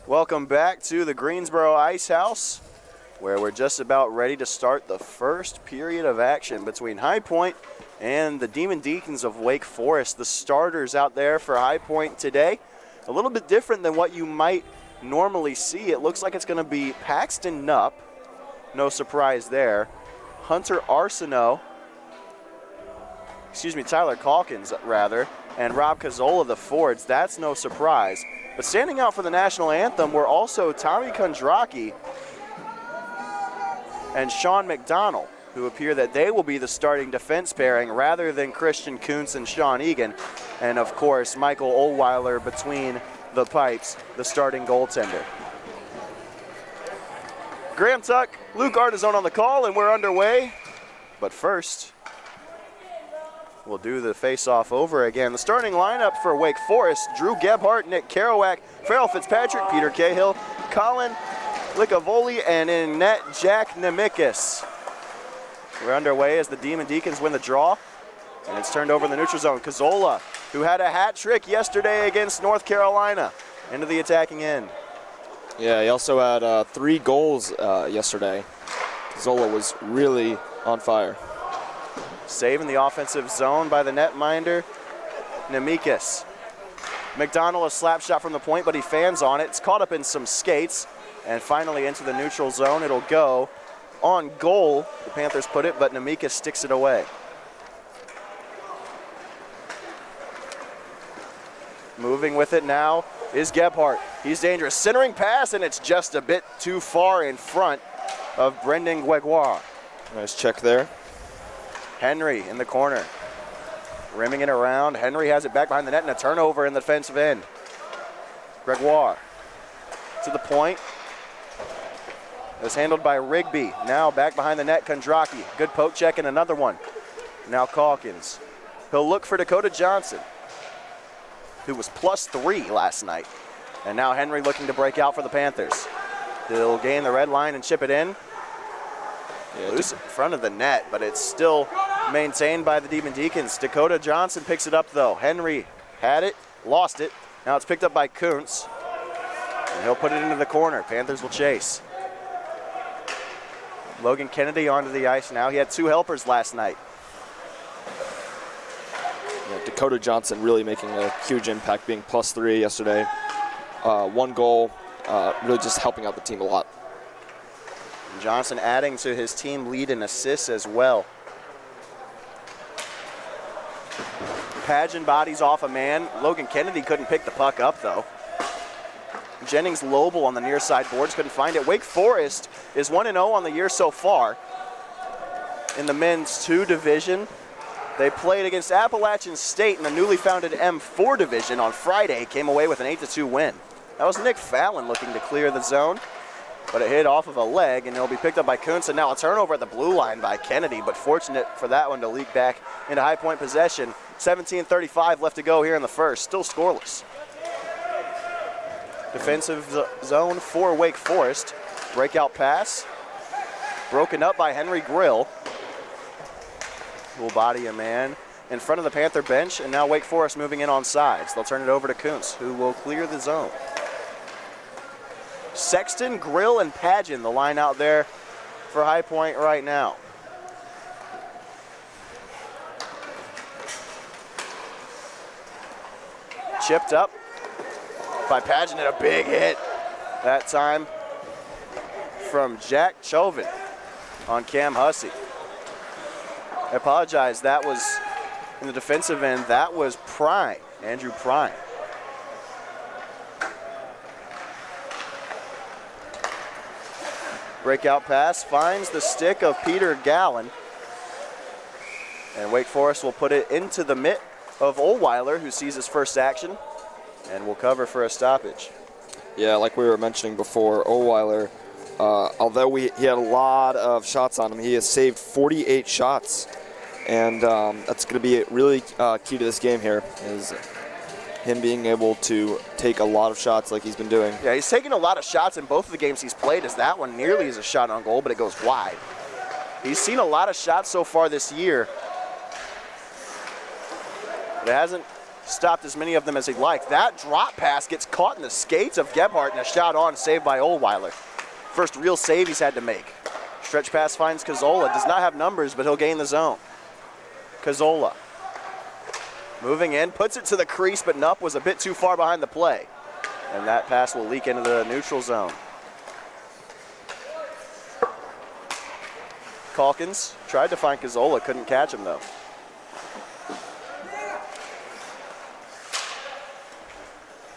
Welcome back to the Greensboro Ice House, where we're just about ready to start the first period of action between High Point and the Demon Deacons of Wake Forest. The starters out there for High Point today, a little bit different than what you might normally see. It looks like it's going to be Paxton Knupp, no surprise there. Hunter Arsenault, Tyler Calkins rather, and Rob Cazzola, the forwards. That's no surprise. But standing out for the national anthem were also Tommy Kondracki and Sean McDonald, who appear that they will be the starting defense pairing rather than Christian Kuntz and Sean Egan. And of course, Michael Oldweiler between the pipes, the starting goaltender. Graham Tuck, Luke Ardizzone on the call, and we're underway. But first, we'll do the face-off over again. The starting lineup for Wake Forest: Drew Gebhardt, Nick Kerouac, Farrell Fitzpatrick, Peter Cahill, Colin Licavoli, and in net, Jack Nemikis. We're underway as the Demon Deacons win the draw, and it's turned over in the neutral zone. Cazzola, who had a hat trick yesterday against North Carolina, into the attacking end. Yeah, he also had 3 goals yesterday. Cazzola was really on fire. Save in the offensive zone by the netminder, Nemikis. McDonald, a slap shot from the point, but he fans on it. It's caught up in some skates, and finally into the neutral zone. It'll go on goal, the Panthers put it, but Nemikis sticks it away. Moving with it now is Gebhardt. He's dangerous. Centering pass, and it's just a bit too far in front of Brendan Gregoire. Nice check there. Henry in the corner, rimming it around. Henry has it back behind the net and a turnover in the defensive end. Gregoire to the point. It's handled by Rigby. Now back behind the net, Kondracki. Good poke check and another one. Now Calkins. He'll look for Dakota Johnson, who was +3 last night. And now Henry looking to break out for the Panthers. He'll gain the red line and chip it in. Yeah, loose in front of the net, but it's still maintained by the Demon Deacons. Dakota Johnson picks it up, though. Henry had it, lost it. Now it's picked up by Kuntz, and he'll put it into the corner. Panthers will chase. Logan Kennedy onto the ice now. He had 2 helpers last night. Yeah, Dakota Johnson really making a huge impact, being +3 yesterday. 1 goal, really just helping out the team a lot. Johnson adding to his team lead in assists as well. Pageant bodies off a man. Logan Kennedy couldn't pick the puck up, though. Jennings Lobel on the near side boards, couldn't find it. Wake Forest is 1-0 on the year so far in the men's 2 division. They played against Appalachian State in the newly founded M4 division on Friday, came away with an 8-2 win. That was Nick Fallon looking to clear the zone, but it hit off of a leg, and it'll be picked up by Kuntz, and now a turnover at the blue line by Kennedy, but fortunate for that one to leak back into High Point possession. 17:35 left to go here in the first, still scoreless. Defensive zone for Wake Forest. Breakout pass, broken up by Henry Grill. Will body a man in front of the Panther bench, and now Wake Forest moving in on sides. They'll turn it over to Kuntz, who will clear the zone. Sexton, Grill, and Pageant, the line out there for High Point right now. Chipped up by Pageant, and a big hit that time from Jack Chauvin on Cam Hussey. I apologize, that was in the defensive end. That was Prime, Andrew Prime. Breakout pass finds the stick of Peter Gallen. And Wake Forest will put it into the mitt of Oldweiler, who sees his first action and will cover for a stoppage. Yeah, like we were mentioning before, Oldweiler, although he had a lot of shots on him, he has saved 48 shots. And that's going to be really key to this game here, is him being able to take a lot of shots like he's been doing. Yeah, he's taken a lot of shots in both of the games he's played, as that one nearly is a shot on goal, but it goes wide. He's seen a lot of shots so far this year, but it hasn't stopped as many of them as he'd like. That drop pass gets caught in the skates of Gebhardt and a shot on, saved by Oldweiler. First real save he's had to make. Stretch pass finds Cazzola. Does not have numbers, but he'll gain the zone. Cazzola moving in, puts it to the crease, but Nupp was a bit too far behind the play. And that pass will leak into the neutral zone. Calkins tried to find Cazzola, couldn't catch him though.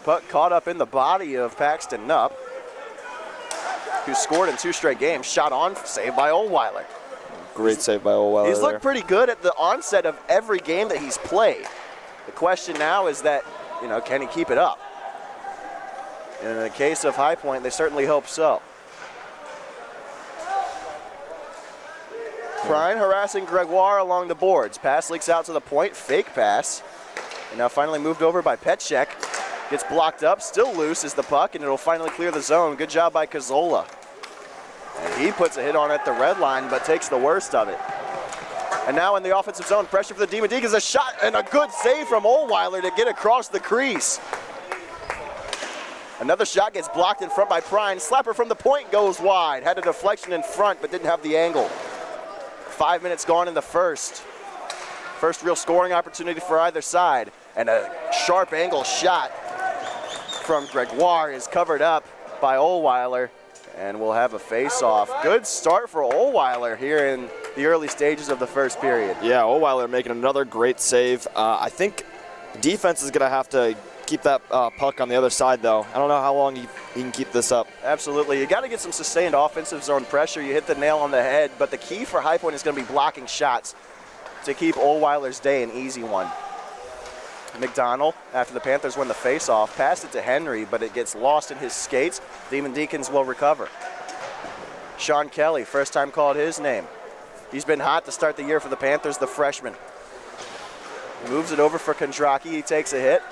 Puck caught up in the body of Paxton Nupp, who scored in 2 straight games. Shot on, saved by Oldweiler. Great save by Oldweiler. He's looked pretty good at the onset of every game that he's played. The question now is that, can he keep it up? And in the case of High Point, they certainly hope so. Prine harassing Gregoire along the boards. Pass leaks out to the point, fake pass. And now finally moved over by Petchek. Gets blocked up, still loose is the puck, and it'll finally clear the zone. Good job by Cazzola. And he puts a hit on at the red line, but takes the worst of it. And now in the offensive zone, pressure for the Demon Deacons, a shot and a good save from Oldweiler to get across the crease. Another shot gets blocked in front by Prine. Slapper from the point goes wide. Had a deflection in front, but didn't have the angle. 5 minutes gone in the first. First real scoring opportunity for either side. And a sharp angle shot from Gregoire is covered up by Oldweiler, and we'll have a face-off. Good start for Oldweiler here in the early stages of the first period. Yeah, Oldweiler making another great save. I think defense is going to have to keep that puck on the other side, though. I don't know how long he can keep this up. Absolutely. You got to get some sustained offensive zone pressure. You hit the nail on the head, but the key for High Point is going to be blocking shots to keep Oldweiler's day an easy one. McDonald, after the Panthers win the face-off, passed it to Henry, but it gets lost in his skates. Demon Deacons will recover. Sean Kelly, first time called his name. He's been hot to start the year for the Panthers, the freshman. Moves it over for Kondraki. He takes a hit.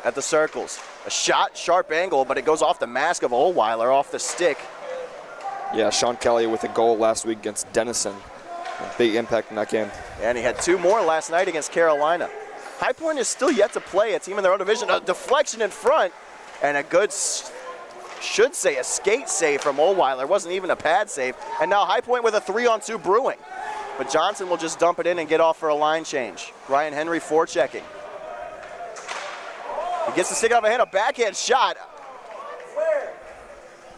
At the circles. A shot, sharp angle, but it goes off the mask of Oldweiler, off the stick. Yeah, Sean Kelly with a goal last week against Denison. Big impact in that game. And he had 2 more last night against Carolina. High Point is still yet to play a team in their own division. A deflection in front and a good, should say, a skate save from Oldweiler. Wasn't even a pad save. And now High Point with a 3-on-2 brewing. But Johnson will just dump it in and get off for a line change. Ryan Henry forechecking. He gets the stick out of a hand, a backhand shot.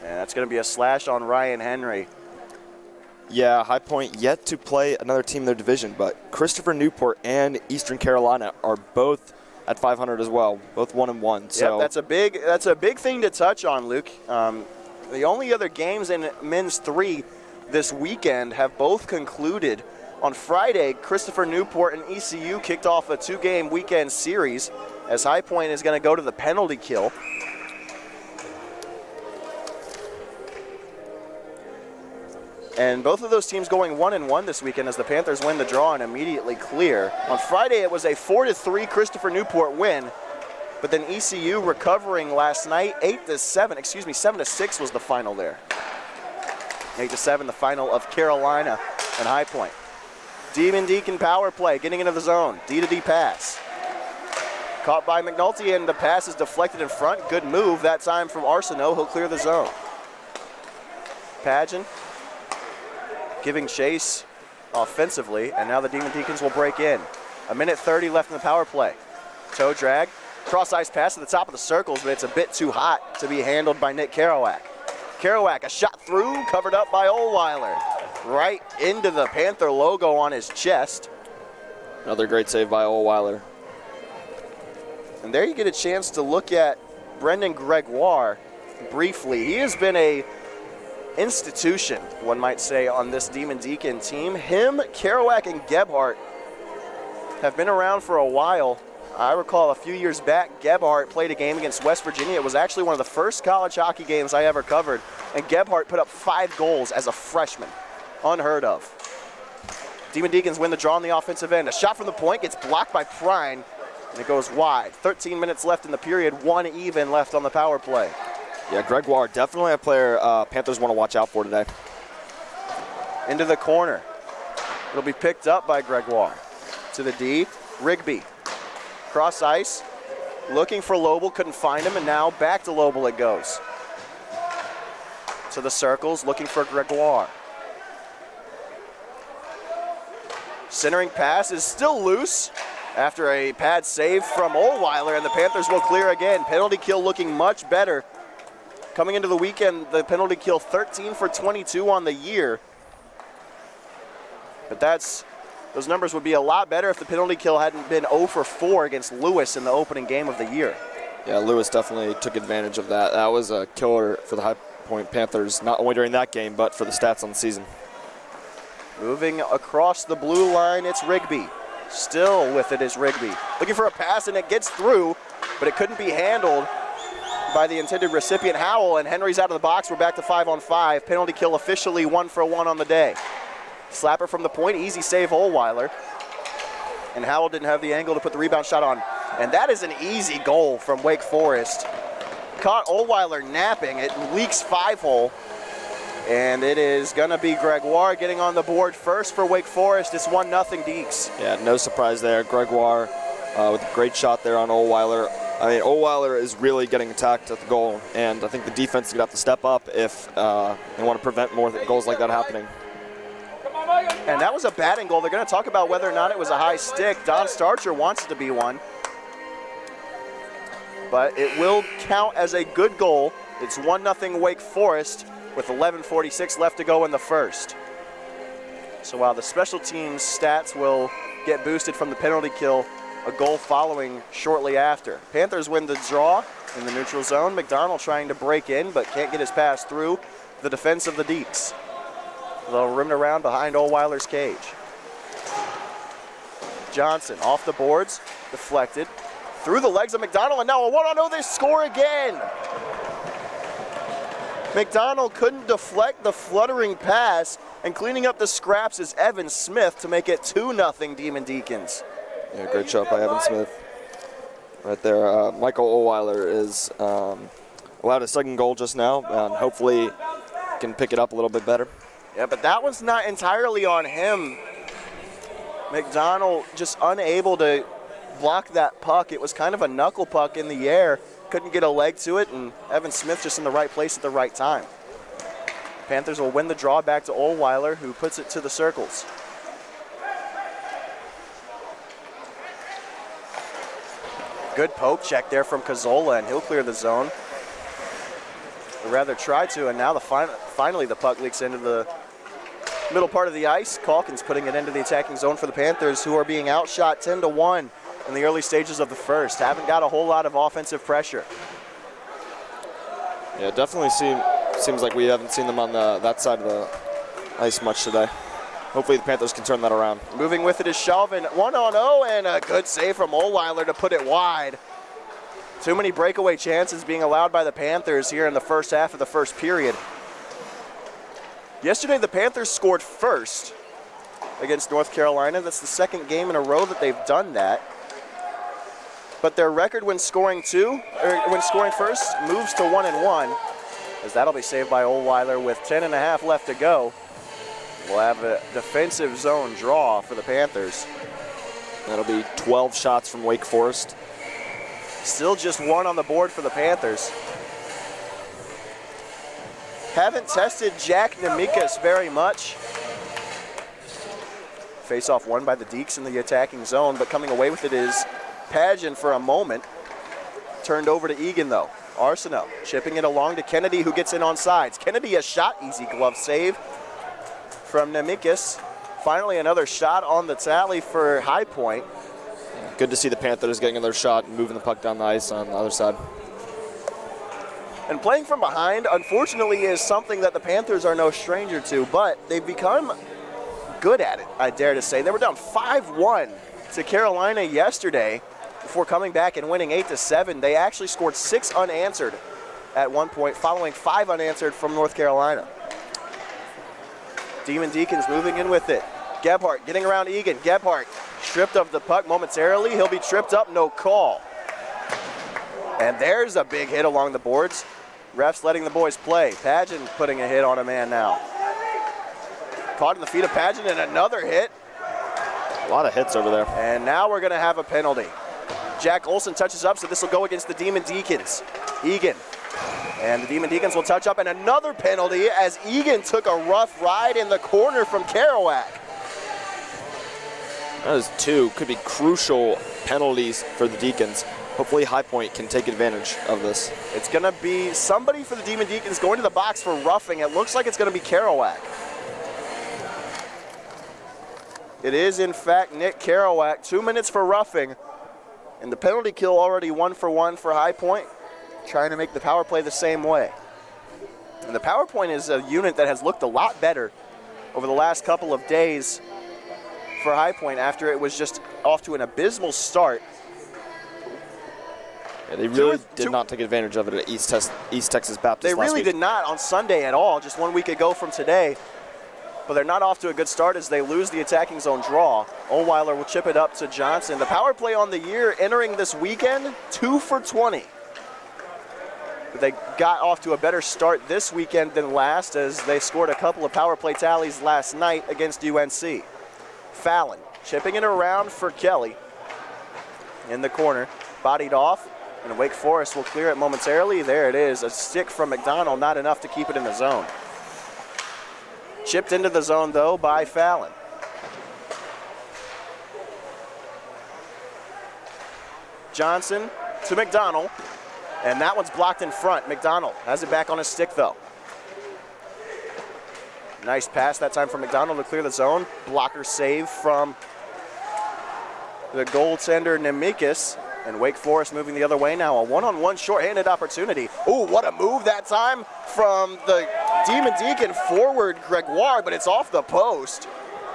And that's going to be a slash on Ryan Henry. Yeah, High Point yet to play another team in their division, but Christopher Newport and Eastern Carolina are both at 500 as well, both 1-1. So yep, that's a big thing to touch on, Luke. The only other games in men's 3 this weekend have both concluded. On Friday, Christopher Newport and ECU kicked off a 2-game weekend series as High Point is going to go to the penalty kill. And both of those teams going 1-1 this weekend as the Panthers win the draw and immediately clear. On Friday, it was a 4-3 Christopher Newport win, but then ECU recovering last night, 7-6 was the final there. 8-7, the final of Carolina and High Point. Demon Deacon power play, getting into the zone, D-to-D pass. Caught by McNulty, and the pass is deflected in front. Good move that time from Arsenault. He'll clear the zone. Pageant giving chase offensively, and now the Demon Deacons will break in. 1:30 left in the power play. Toe drag, cross-ice pass to the top of the circles, but it's a bit too hot to be handled by Nick Kerouac. Kerouac, a shot through, covered up by Oldweiler. Right into the Panther logo on his chest. Another great save by Oldweiler. And there you get a chance to look at Brendan Gregoire briefly. He has been a institution, one might say, on this Demon Deacon team. Him, Kerouac, and Gebhardt have been around for a while. I recall a few years back, Gebhardt played a game against West Virginia. It was actually one of the first college hockey games I ever covered, and Gebhardt put up 5 goals as a freshman. Unheard of. Demon Deacons win the draw on the offensive end. A shot from the point gets blocked by Prine, and it goes wide. 13 minutes left in the period, 1 even left on the power play. Yeah, Gregoire, definitely a player Panthers want to watch out for today. Into the corner. It'll be picked up by Gregoire. to the D. Rigby. Cross ice. Looking for Lobel, couldn't find him, and now back to Lobel it goes. To the circles, looking for Gregoire. Centering pass is still loose after a pad save from Ohlweiler, and the Panthers will clear again. Penalty kill looking much better. Coming into the weekend, the penalty kill 13 for 22 on the year. But those numbers would be a lot better if the penalty kill hadn't been 0 for 4 against Lewis in the opening game of the year. Yeah, Lewis definitely took advantage of that. That was a killer for the High Point Panthers, not only during that game, but for the stats on the season. Moving across the blue line, it's Rigby. Still with it is Rigby. Looking for a pass, and it gets through, but it couldn't be handled by the intended recipient, Howell, and Henry's out of the box. We're back to 5-on-5. Penalty kill officially 1 for 1 on the day. Slapper from the point, easy save Ohlweiler. And Howell didn't have the angle to put the rebound shot on. And that is an easy goal from Wake Forest. Caught Ohlweiler napping, it leaks 5-hole. And it is gonna be Gregoire getting on the board first for Wake Forest. It's 1-0 Deeks. Yeah, no surprise there. Gregoire with a great shot there on Ohlweiler. I mean, Ohlweiler is really getting attacked at the goal, and I think the defense is gonna have to step up if they want to prevent more goals like that happening. And that was a batting goal. They're going to talk about whether or not it was a high stick. Don Starcher wants it to be one. But it will count as a good goal. It's 1-0 Wake Forest with 11:46 left to go in the first. So while the special teams stats will get boosted from the penalty kill, a goal following shortly after. Panthers win the draw in the neutral zone. McDonald trying to break in, but can't get his pass through the defense of the Deeks. They'll rim it around behind Ohlweiler's cage. Johnson off the boards, deflected. Through the legs of McDonald, and now a 1-0, they score again. McDonald couldn't deflect the fluttering pass, and cleaning up the scraps is Evan Smith to make it 2-0 Demon Deacons. Yeah, great shot by Evan Smith. Right there, Michael Ohlweiler is allowed a second goal just now, and hopefully can pick it up a little bit better. Yeah, but that one's not entirely on him. McDonald just unable to block that puck. It was kind of a knuckle puck in the air. Couldn't get a leg to it, and Evan Smith just in the right place at the right time. Panthers will win the draw back to Ohlweiler, who puts it to the circles. Good poke check there from Cazzola, and he'll clear the zone. Or rather try to, and now finally the puck leaks into the middle part of the ice. Calkins putting it into the attacking zone for the Panthers, who are being outshot 10-1 in the early stages of the first. Haven't got a whole lot of offensive pressure. Yeah, definitely seems like we haven't seen them on that side of the ice much today. Hopefully the Panthers can turn that around. Moving with it is Shelvin. 1-0, and a good save from Ohlweiler to put it wide. Too many breakaway chances being allowed by the Panthers here in the first half of the first period. Yesterday, the Panthers scored first against North Carolina. That's the second game in a row that they've done that. But their record when scoring first moves to 1-1, as that'll be saved by Ohlweiler with 10.5 left to go. We'll have a defensive zone draw for the Panthers. That'll be 12 shots from Wake Forest. Still just 1 on the board for the Panthers. Haven't tested Jack Nemikas very much. Face-off won by the Deeks in the attacking zone, but coming away with it is Pageant for a moment. Turned over to Egan, though. Arsenault chipping it along to Kennedy, who gets in on sides. Kennedy a shot, easy glove save from Nemikas. Finally another shot on the tally for High Point. Good to see the Panthers getting another shot and moving the puck down the ice on the other side. And playing from behind, unfortunately, is something that the Panthers are no stranger to, but they've become good at it, I dare to say. They were down 5-1 to Carolina yesterday before coming back and winning 8-7. They actually scored 6 unanswered at one point, following 5 unanswered from North Carolina. Demon Deacons moving in with it. Gebhardt getting around Egan. Gebhardt stripped of the puck momentarily. He'll be tripped up, no call. And there's a big hit along the boards. Refs letting the boys play. Pageant putting a hit on a man now. Caught in the feet of Pageant and another hit. A lot of hits over there. And now we're going to have a penalty. Jack Olson touches up, so this will go against the Demon Deacons. Egan. And the Demon Deacons will touch up, and another penalty as Egan took a rough ride in the corner from Kerouac. Those two could be crucial penalties for the Deacons. Hopefully High Point can take advantage of this. It's going to be somebody for the Demon Deacons going to the box for roughing. It looks like it's going to be Kerouac. It is, in fact, Nick Kerouac. 2 minutes for roughing. And the penalty kill already 1 for 1 for High Point, trying to make the power play the same way. And the power point is a unit that has looked a lot better over the last couple of days for High Point after it was just off to an abysmal start. Yeah, they really did not take advantage of it at East Texas Baptist They last really week. did not on Sunday at all, just 1 week ago from today. But they're not off to a good start as they lose the attacking zone draw. Ohlweiler will chip it up to Johnson. The power play on the year entering this weekend, 2 for 20. But they got off to a better start this weekend than last as they scored a couple of power play tallies last night against UNC. Fallon chipping it around for Kelly in the corner, bodied off, and Wake Forest will clear it momentarily. There it is, a stick from McDonald, not enough to keep it in the zone. Chipped into the zone, though, by Fallon. Johnson to McDonald, and that one's blocked in front. McDonald has it back on his stick, though. Nice pass that time from McDonald to clear the zone. Blocker save from the goaltender Nemekis. And Wake Forest moving the other way now. A one-on-one shorthanded opportunity. Ooh, what a move that time from the Demon Deacon forward, Gregoire, but it's off the post.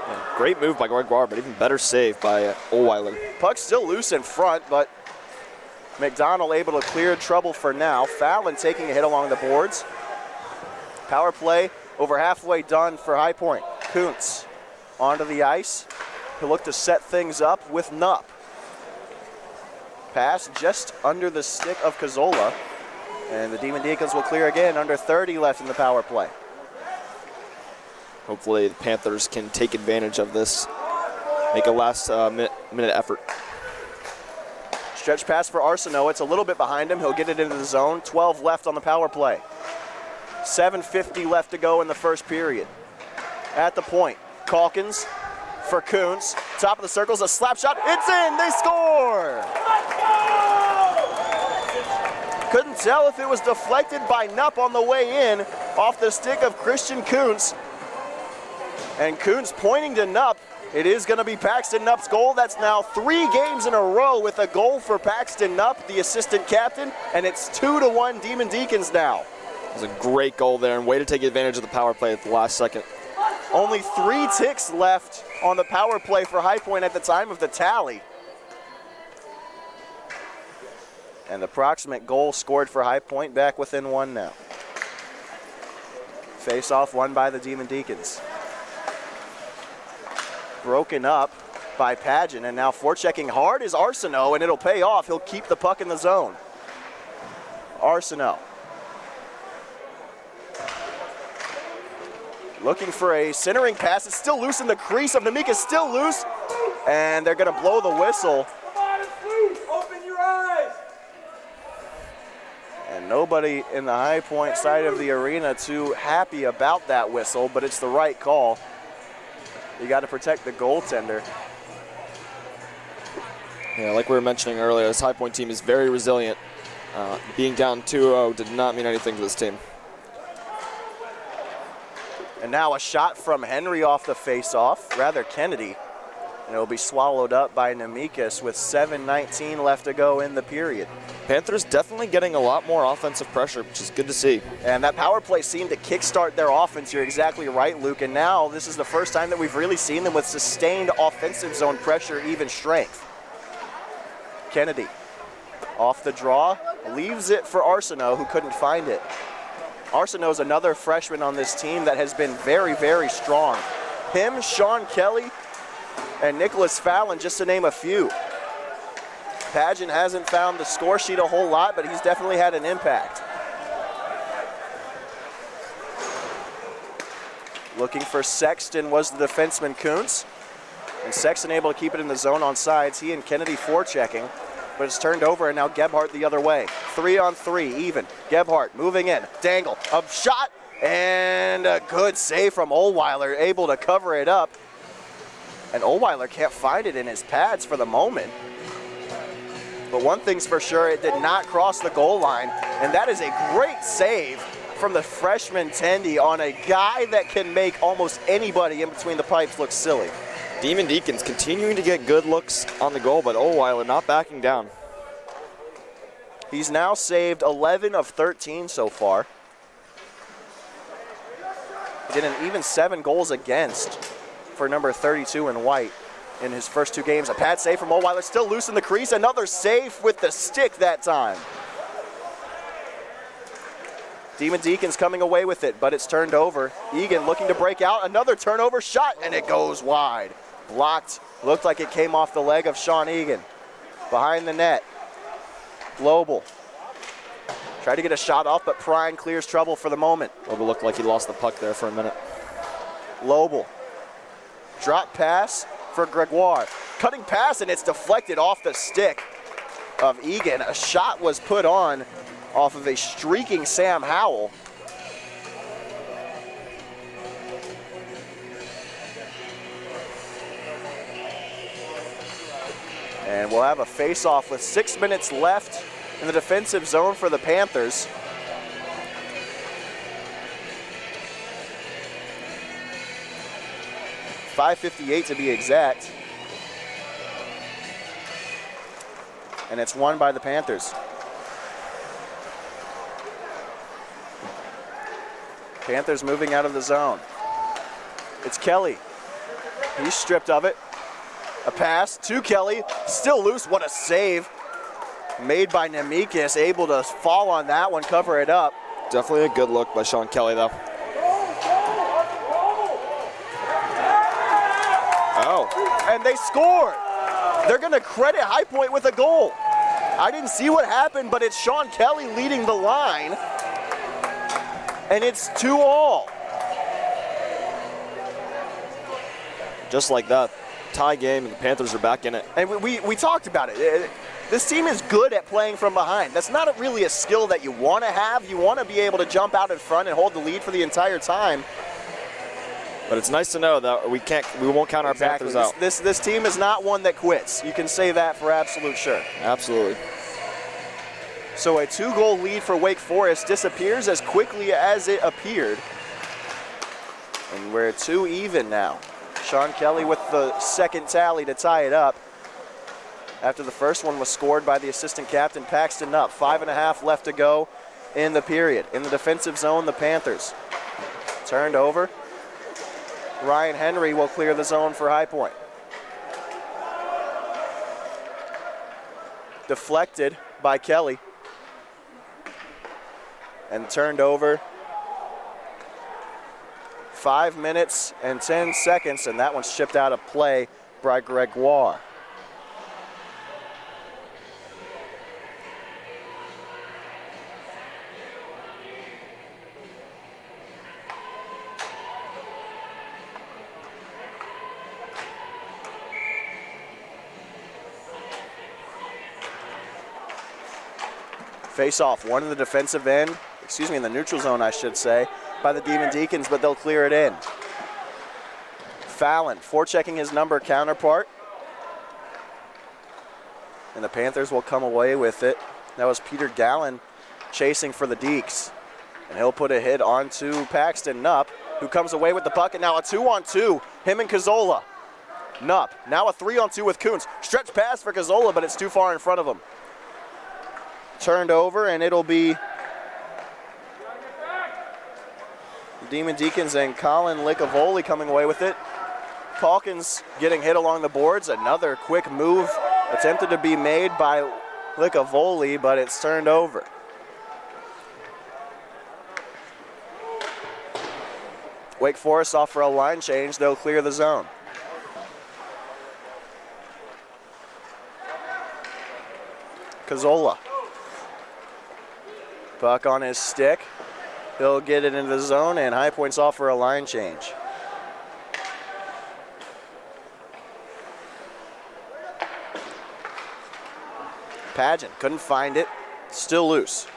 Yeah, great move by Gregoire, but even better save by Ohlweiler. Puck's still loose in front, but McDonald able to clear trouble for now. Fallon taking a hit along the boards. Power play over halfway done for High Point. Kuntz onto the ice. He'll look to set things up with Nupp. Pass just under the stick of Cazzola. And the Demon Deacons will clear again, under 30 left in the power play. Hopefully the Panthers can take advantage of this, make a last minute effort. Stretch pass for Arsenault. It's a little bit behind him. He'll get it into the zone. 12 left on the power play. 7:50 left to go in the first period. At the point, Calkins for Kuntz. Top of the circles, a slap shot. It's in, they score! Couldn't tell if it was deflected by Nupp on the way in, off the stick of Christian Kuntz. And Kuntz pointing to Nupp. It is going to be Paxton Nupp's goal. That's now 3 games in a row with a goal for Paxton Nupp, the assistant captain, and it's 2-1 Demon Deacons now. It was a great goal there, and way to take advantage of the power play at the last second. Only 3 ticks left on the power play for High Point at the time of the tally. And the approximate goal scored for High Point, back within 1 now. Face-off won by the Demon Deacons. Broken up by Pageant, and now forechecking hard is Arsenault, and it'll pay off. He'll keep the puck in the zone. Arsenault. Looking for a centering pass. It's still loose in the crease of Nemekis, still loose. And they're going to blow the whistle. Open your eyes. And nobody in the High Point side of the arena too happy about that whistle, but it's the right call. You got to protect the goaltender. Yeah, like we were mentioning earlier, this High Point team is very resilient. Being down 2-0 did not mean anything to this team. And now a shot from Henry off the face-off, rather Kennedy. And it'll be swallowed up by Nemekis with 7:19 left to go in the period. Panthers definitely getting a lot more offensive pressure, which is good to see. And that power play seemed to kickstart their offense. You're exactly right, Luke. And now this is the first time that we've really seen them with sustained offensive zone pressure, even strength. Kennedy off the draw, leaves it for Arsenault, who couldn't find it. Arsenault is another freshman on this team that has been very, very strong. Him, Sean Kelly, and Nicholas Fallon, just to name a few. Pageant hasn't found the score sheet a whole lot, but he's definitely had an impact. Looking for Sexton was the defenseman Kuntz. And Sexton able to keep it in the zone on sides. He and Kennedy forechecking, but it's turned over, and now Gebhardt the other way. 3-on-3, even. Gebhardt moving in. Dangle, a shot, and a good save from Ohlweiler, able to cover it up. And Ohlweiler can't find it in his pads for the moment. But one thing's for sure, it did not cross the goal line, and that is a great save from the freshman Tendy on a guy that can make almost anybody in between the pipes look silly. Demon Deacons continuing to get good looks on the goal, but Ohlweiler not backing down. He's now saved 11 of 13 so far. He did an even 7 goals against for number 32 in white in his first 2 games. A pad save from Ohlweiler, still loose in the crease. Another save with the stick that time. Demon Deacons coming away with it, but it's turned over. Egan looking to break out. Another turnover shot, and it goes wide. Blocked. Looked like it came off the leg of Sean Egan. Behind the net. Global. Tried to get a shot off, but Prine clears trouble for the moment. Global looked like he lost the puck there for a minute. Lobel. Drop pass for Gregoire. Cutting pass, and it's deflected off the stick of Egan. A shot was put on off of a streaking Sam Howell. And we'll have a face-off with 6 minutes left in the defensive zone for the Panthers. .558 to be exact. And it's won by the Panthers. Panthers moving out of the zone. It's Kelly. He's stripped of it. A pass to Kelly, still loose. What a save made by Nemikis, able to fall on that one, cover it up. Definitely a good look by Sean Kelly, though. Oh, and they scored. They're going to credit High Point with a goal. I didn't see what happened, but it's Sean Kelly leading the line, and it's 2-2. Just like that. Tie game, and the Panthers are back in it. And we talked about it. This team is good at playing from behind. That's not really a skill that you want to have. You want to be able to jump out in front and hold the lead for the entire time. But it's nice to know that we won't count our Panthers out. This team is not one that quits. You can say that for absolute sure. Absolutely. So a 2-goal lead for Wake Forest disappears as quickly as it appeared. And we're 2 even now. Sean Kelly with the second tally to tie it up after the first one was scored by the assistant captain, Paxton Knupp. 5.5 left to go in the period. In the defensive zone, the Panthers. Turned over. Ryan Henry will clear the zone for High Point. Deflected by Kelly. And turned over. 5 minutes and 10 seconds, and that one's shipped out of play by Gregoire. Face-off, one in the defensive end, in the neutral zone, I should say, by the Demon Deacons, but they'll clear it in. Fallon forechecking his number counterpart. And the Panthers will come away with it. That was Peter Gallen chasing for the Deeks. And he'll put a hit onto Paxton Knupp, who comes away with the puck, and now a 2-on-2, him and Cazzola. Knupp, now a 3-on-2 with Kuntz. Stretch pass for Cazzola, but it's too far in front of him. Turned over, and it'll be Demon Deacons and Colin Licavoli coming away with it. Calkins getting hit along the boards. Another quick move attempted to be made by Licavoli, but it's turned over. Wake Forest off for a line change. They'll clear the zone. Cazzola. Puck on his stick. He'll get it into the zone, and High Point's off for a line change. Pageant couldn't find it. Still loose.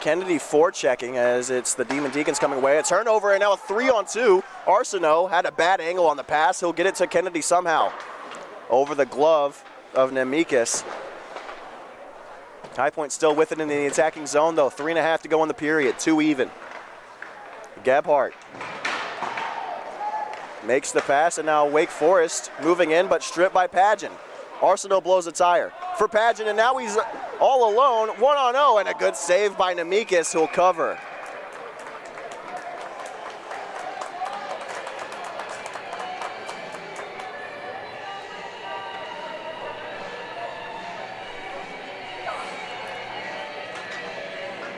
Kennedy forechecking as it's the Demon Deacons coming away. A turnover and now a 3-on-2. Ardizzone had a bad angle on the pass. He'll get it to Kennedy somehow. Over the glove of Nemikis. High Point still with it in the attacking zone though. 3.5 to go in the period. 2 even. Gebhardt makes the pass and now Wake Forest moving in but stripped by Pageant. Ardizzone blows a tire for Pageant and now he's all alone, 1-on-0 and a good save by Nemikis who'll cover.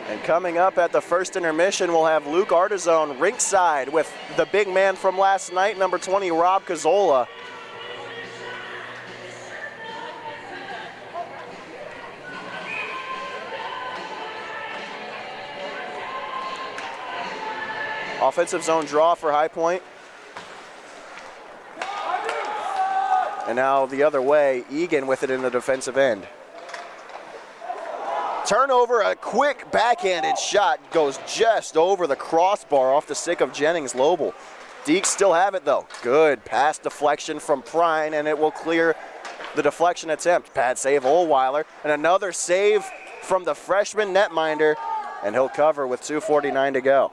And coming up at the first intermission, we'll have Luke Ardizzone rinkside with the big man from last night, number 20, Rob Cazzola. Offensive zone draw for High Point. And now the other way, Egan with it in the defensive end. Turnover, a quick backhanded shot goes just over the crossbar off the stick of Jennings Lobel. Deeks still have it though. Good pass deflection from Prine and it will clear the deflection attempt. Pad save Ohlweiler and another save from the freshman netminder and he'll cover with 2:49 to go.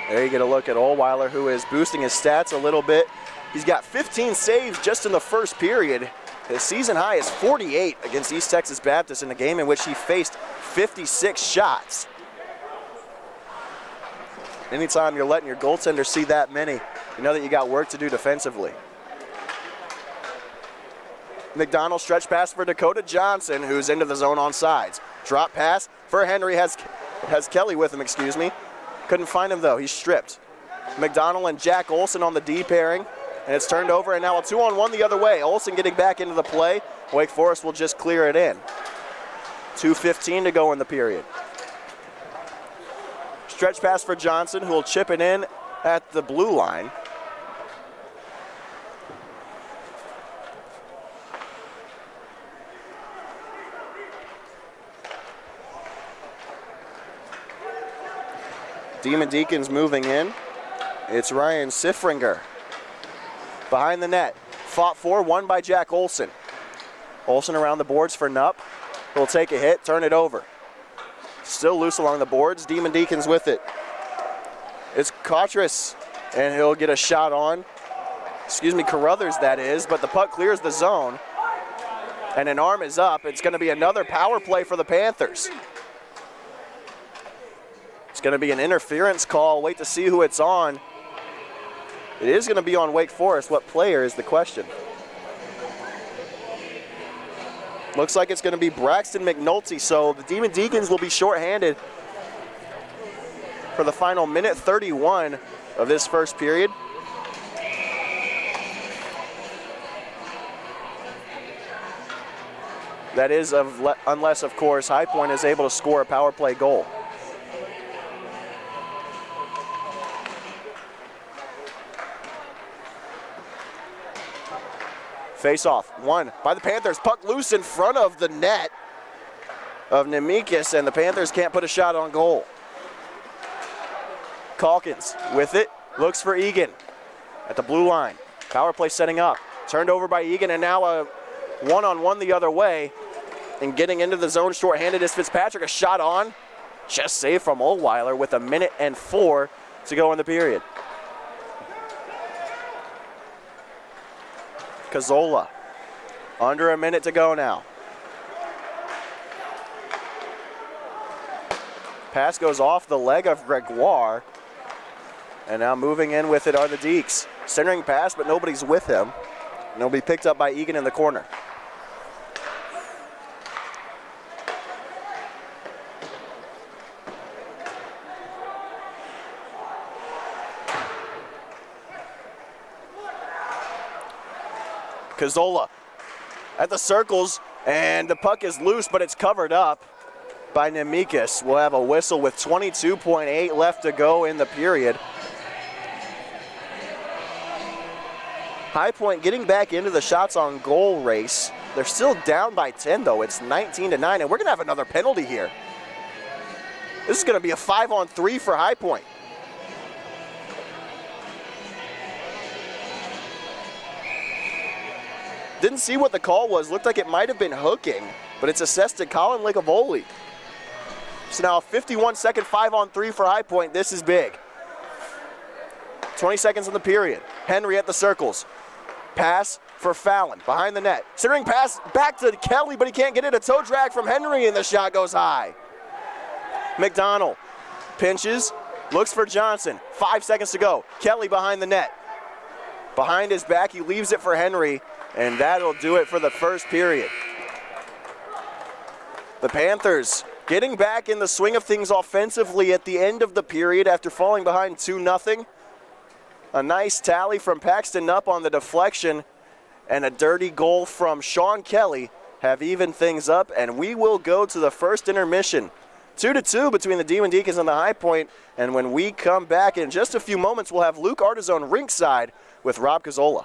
There you get a look at Ohlweiler, who is boosting his stats a little bit. He's got 15 saves just in the first period. His season high is 48 against East Texas Baptist in a game in which he faced 56 shots. Anytime you're letting your goaltender see that many, you know that you got work to do defensively. McDonald stretch pass for Dakota Johnson, who's into the zone on sides. Drop pass for Henry, has Kelly with him, excuse me. Couldn't find him though, he's stripped. McDonald and Jack Olson on the D pairing, and it's turned over and now a 2-on-1 the other way. Olson getting back into the play. Wake Forest will just clear it in. 2:15 to go in the period. Stretch pass for Johnson, who will chip it in at the blue line. Demon Deacons moving in. It's Ryan Siffringer. Behind the net. Fought for, won by Jack Olson. Olson around the boards for Nupp. He'll take a hit, turn it over. Still loose along the boards. Demon Deacons with it. It's Cottress, and he'll get a shot on. Excuse me, Carruthers that is, but the puck clears the zone. And an arm is up. It's going to be another power play for the Panthers. It's going to be an interference call. Wait to see who it's on. It is going to be on Wake Forest. What player is the question? Looks like it's going to be Braxton McNulty. So the Demon Deacons will be shorthanded for the final minute 31 of this first period. That is unless, of course, High Point is able to score a power play goal. Face off, won by the Panthers. Puck loose in front of the net of Nemikis, and the Panthers can't put a shot on goal. Calkins with it, looks for Egan at the blue line. Power play setting up. Turned over by Egan, and now a one-on-one the other way. And getting into the zone shorthanded is Fitzpatrick. A shot on. Just save from Ohlweiler with 1:04 to go in the period. Cazzola, under a minute to go now. Pass goes off the leg of Gregoire. And now moving in with it are the Deeks. Centering pass, but nobody's with him. And it'll be picked up by Egan in the corner. Cazzola at the circles, And the puck is loose, but it's covered up by Nemikis. We'll have a whistle with 22.8 left to go in the period. High Point getting back into the shots on goal race. They're still down by 10 though. It's 19-9, and we're gonna have another penalty here. This is gonna be a 5-on-3 for High Point. Didn't see what the call was. Looked like it might have been hooking, but it's assessed to Colin Licavoli. So now a 51-second 5-on-3 for High Point. This is big. 20 seconds in the period. Henry at the circles. Pass for Fallon behind the net. Centering pass back to Kelly, but he can't get it. A toe drag from Henry, and the shot goes high. McDonald pinches, looks for Johnson. 5 seconds to go. Kelly behind the net. Behind his back, he leaves it for Henry, and that'll do it for the first period. The Panthers getting back in the swing of things offensively at the end of the period after falling behind 2-0. A nice tally from Paxton Knupp on the deflection, and a dirty goal from Sean Kelly have evened things up, and we will go to the first intermission. 2-2 between the Demon Deacons and the High Point, and when we come back in just a few moments, we'll have Luke Ardizzone rinkside with Rob Cazzola.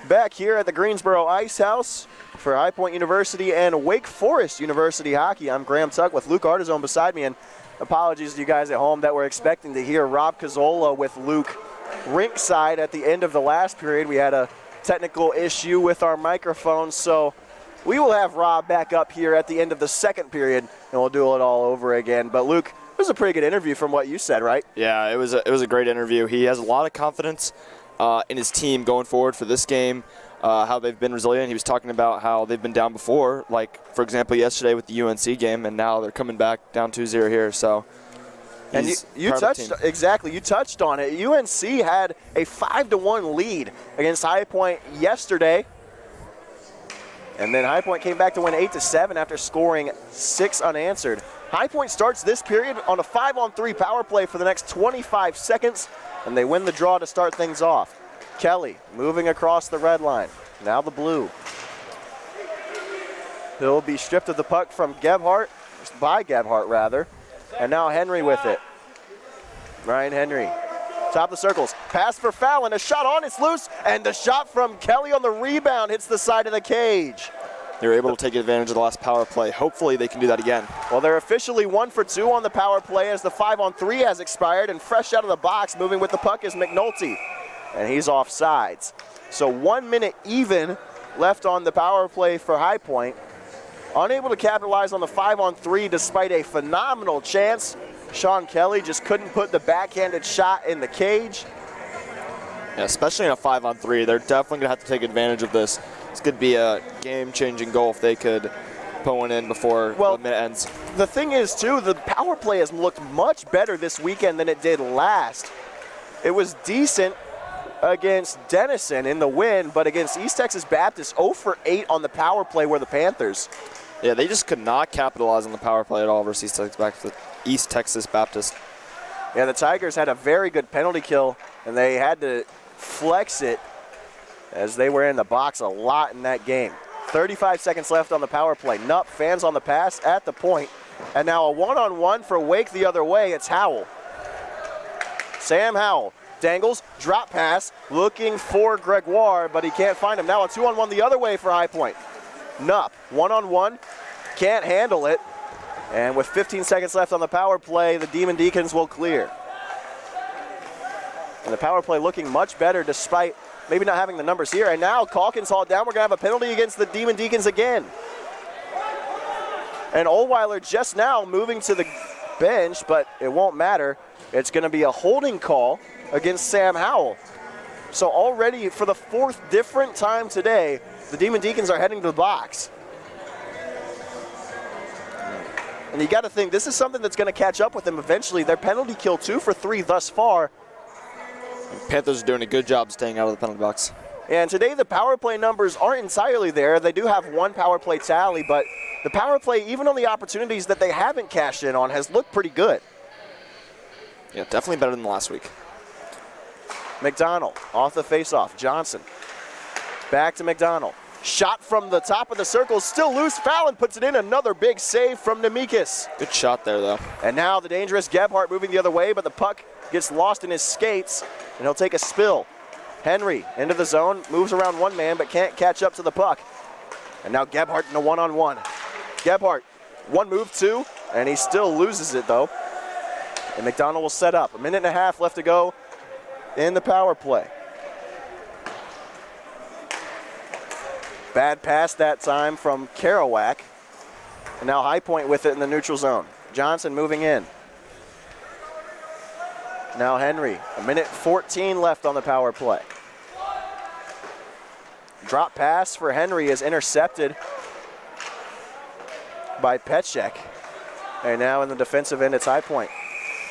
Back here at the Greensboro Ice House for High Point University and Wake Forest University hockey. I'm Graham Tuck with Luke Ardizzone beside me, and apologies to you guys at home that were expecting to hear Rob Cazzola with Luke rinkside at the end of the last period. We had a technical issue with our microphones, so we will have Rob back up here at the end of the second period, and we'll do it all over again. But Luke, it was a pretty good interview from what you said, right? Yeah, it was a great interview. He has a lot of confidence in his team going forward for this game, how they've been resilient. He was talking about how they've been down before, like, for example, yesterday with the UNC game, and now they're coming back down 2-0 here. So, and you touched exactly. You touched on it. UNC had a 5-1 lead against High Point yesterday, and then High Point came back to win 8-7 after scoring 6 unanswered. High Point starts this period on a 5-on-3 power play for the next 25 seconds, and they win the draw to start things off. Kelly moving across the red line. Now the blue. He'll be stripped of the puck from by Gebhardt rather. And now Henry with it. Ryan Henry, top of the circles. Pass for Fallon, a shot on, it's loose, and the shot from Kelly on the rebound hits the side of the cage. They were able to take advantage of the last power play. Hopefully they can do that again. Well, they're officially 1 for 2 on the power play as the 5-on-3 has expired, and fresh out of the box, moving with the puck is McNulty, and he's offsides. So 1 minute even left on the power play for High Point. Unable to capitalize on the 5-on-3 despite a phenomenal chance. Sean Kelly just couldn't put the backhanded shot in the cage. Yeah, especially in a 5-on-3, they're definitely going to have to take advantage of this. This could be a game-changing goal if they could put one in before the minute ends. The thing is, too, the power play has looked much better this weekend than it did last. It was decent against Denison in the win, but against East Texas Baptist, 0 for 8 on the power play were the Panthers. Yeah, they just could not capitalize on the power play at all versus East Texas Baptist. Yeah, the Tigers had a very good penalty kill, and they had to flex it as they were in the box a lot in that game. 35 seconds left on the power play. Nupp fans on the pass at the point. And now a one-on-one for Wake the other way. It's Howell. Sam Howell dangles, drop pass, looking for Gregoire, but he can't find him. Now a 2-on-1 the other way for High Point. Nupp, one-on-one, can't handle it. And with 15 seconds left on the power play, the Demon Deacons will clear. And the power play looking much better despite maybe not having the numbers here. And now Calkins hauled down. We're going to have a penalty against the Demon Deacons again. And Ohlweiler just now moving to the bench, but it won't matter. It's going to be a holding call against Sam Howell. So already for the 4th different time today, the Demon Deacons are heading to the box. And you got to think this is something that's going to catch up with them eventually. Their penalty kill 2 for 3 thus far. Panthers are doing a good job staying out of the penalty box. And today the power play numbers aren't entirely there. They do have 1 power play tally, but the power play, even on the opportunities that they haven't cashed in on, has looked pretty good. Yeah, definitely better than last week. McDonald off the faceoff. Johnson back to McDonald. Shot from the top of the circle, still loose. Fallon puts it in. Another big save from Nemekis. Good shot there, though. And now the dangerous Gebhardt moving the other way, but the puck gets lost in his skates, and he'll take a spill. Henry into the zone, moves around one man, but can't catch up to the puck. And now Gebhardt in a one-on-one. Gebhardt, one move, 2, and he still loses it, though. And McDonald will set up. 1.5 minutes left to go in the power play. Bad pass that time from Kerouac. And now High Point with it in the neutral zone. Johnson moving in. Now Henry, 1:14 left on the power play. Drop pass for Henry is intercepted by Petchek. And now in the defensive end, it's High Point.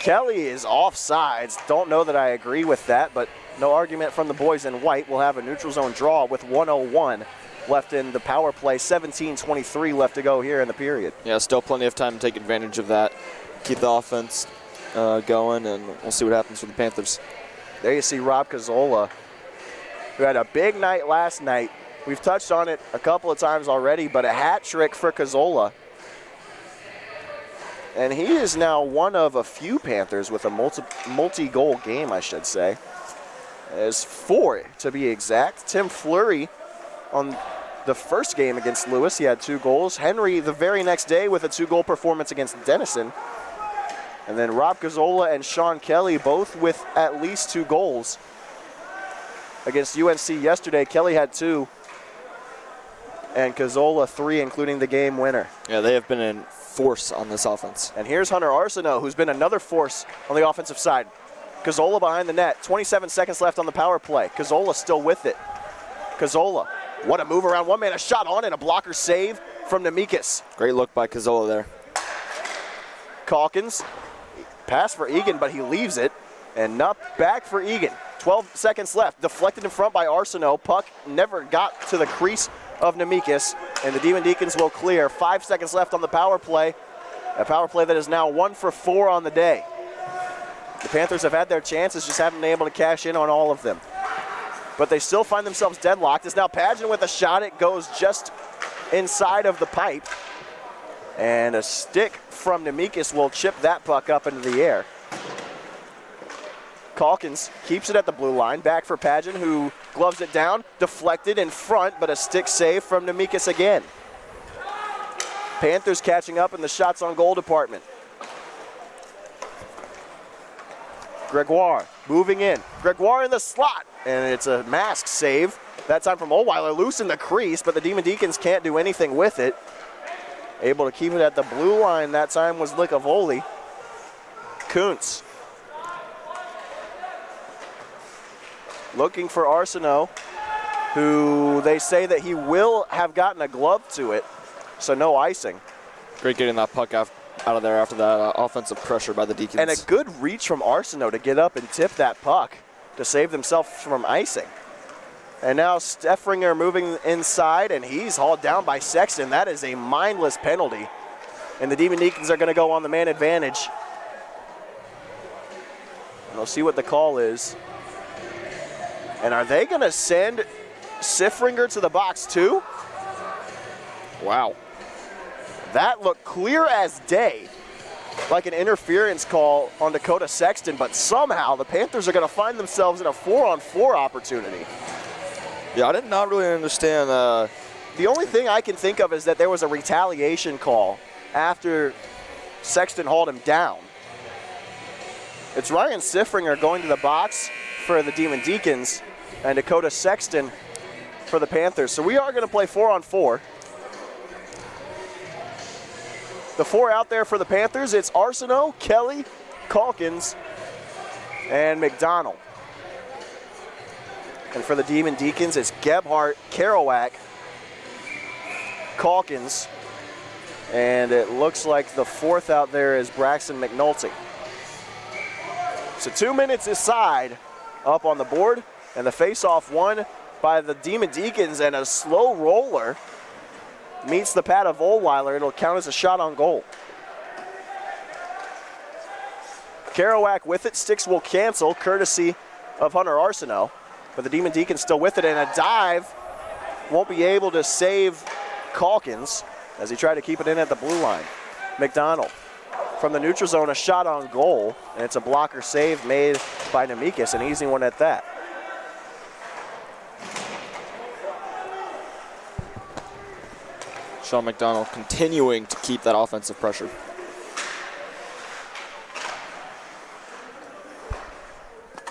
Kelly is offsides. Don't know that I agree with that, but no argument from the boys in white. We'll have a neutral zone draw with 1:01 left in the power play. 17:23 left to go here in the period. Yeah, still plenty of time to take advantage of that. Keep the offense going, and we'll see what happens for the Panthers. There you see Rob Cazzola, who had a big night last night. We've touched on it a couple of times already, but a hat trick for Cazzola. And he is now one of a few Panthers with a multi-goal game, I should say. As 4 to be exact. Tim Fleury on the first game against Lewis, he had 2 goals. Henry the very next day with a 2-goal performance against Denison. And then Rob Gazzola and Sean Kelly both with at least 2 goals. Against UNC yesterday, Kelly had 2 and Gazzola 3, including the game winner. Yeah, they have been in force on this offense. And here's Hunter Arsenault, who's been another force on the offensive side. Gazzola behind the net, 27 seconds left on the power play. Gazzola still with it. Gazzola, what a move around one man, a shot on and a blocker save from Nemekis. Great look by Gazzola there. Calkins, pass for Egan, but he leaves it. And Nupp back for Egan. 12 seconds left, deflected in front by Arsenault. Puck never got to the crease of Nemekis, and the Demon Deacons will clear. 5 seconds left on the power play. A power play that is now 1 for 4 on the day. The Panthers have had their chances, just haven't been able to cash in on all of them. But they still find themselves deadlocked. It's now Pageant with a shot. It goes just inside of the pipe. And a stick from Nemekis will chip that puck up into the air. Calkins keeps it at the blue line. Back for Pageant, who gloves it down. Deflected in front, but a stick save from Nemekis again. Panthers catching up in the shots on goal department. Gregoire moving in. Gregoire in the slot, and it's a mask save. That time from Ohlweiler, loose in the crease, but the Demon Deacons can't do anything with it. Able to keep it at the blue line that time was Likavoli. Kuntz looking for Arsenault, who they say that he will have gotten a glove to it, so no icing. Great getting that puck out of there after that offensive pressure by the Deacons. And a good reach from Arsenault to get up and tip that puck to save themselves from icing. And now Steffringer moving inside, and he's hauled down by Sexton. That is a mindless penalty. And the Demon Deacons are going to go on the man advantage. And we'll see what the call is. And are they going to send Siffringer to the box too? Wow. That looked clear as day, like an interference call on Dakota Sexton, but somehow the Panthers are going to find themselves in a 4-on-4 opportunity. Yeah, I did not really understand. The only thing I can think of is that there was a retaliation call after Sexton hauled him down. It's Ryan Siffringer going to the box for the Demon Deacons and Dakota Sexton for the Panthers. So we are going to play 4-on-4. The 4 out there for the Panthers, it's Arsenault, Kelly, Calkins, and McDonald. And for the Demon Deacons, it's Gebhardt, Kerouac, Calkins, and it looks like the 4th out there is Braxton McNulty. So 2 minutes aside up on the board, and the face-off won by the Demon Deacons, and a slow roller meets the pad of Ohlweiler. It'll count as a shot on goal. Kerouac with it. Sticks will cancel, courtesy of Hunter Arsenault. But the Demon Deacons still with it, and a dive won't be able to save Calkins as he tried to keep it in at the blue line. McDonald from the neutral zone, a shot on goal, and it's a blocker save made by Nemekis, an easy one at that. Sean McDonald continuing to keep that offensive pressure.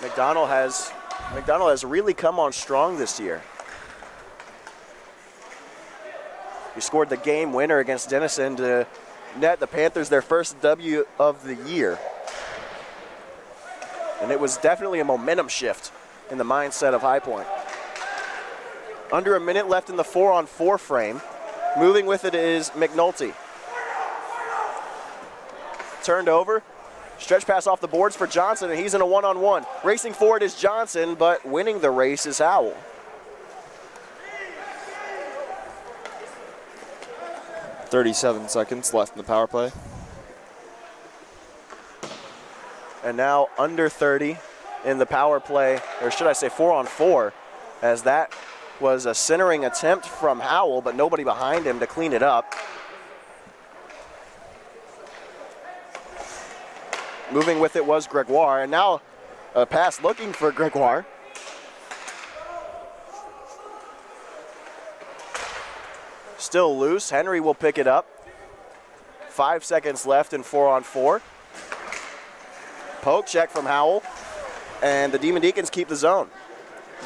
McDonald has really come on strong this year. He scored the game winner against Denison to net the Panthers their first W of the year. And it was definitely a momentum shift in the mindset of High Point. Under a minute left in the 4-on-4 frame. Moving with it is McNulty. Turned over. Stretch pass off the boards for Johnson, and he's in a 1-on-1. Racing forward is Johnson, but winning the race is Howell. .37 seconds left in the power play. And now under 30 in the power play, or should I say 4-on-4, as that was a centering attempt from Howell, but nobody behind him to clean it up. Moving with it was Gregoire, and now a pass looking for Gregoire. still loose. Henry will pick it up. 5 seconds left in 4-on-4. Poke check from Howell. And the Demon Deacons keep the zone.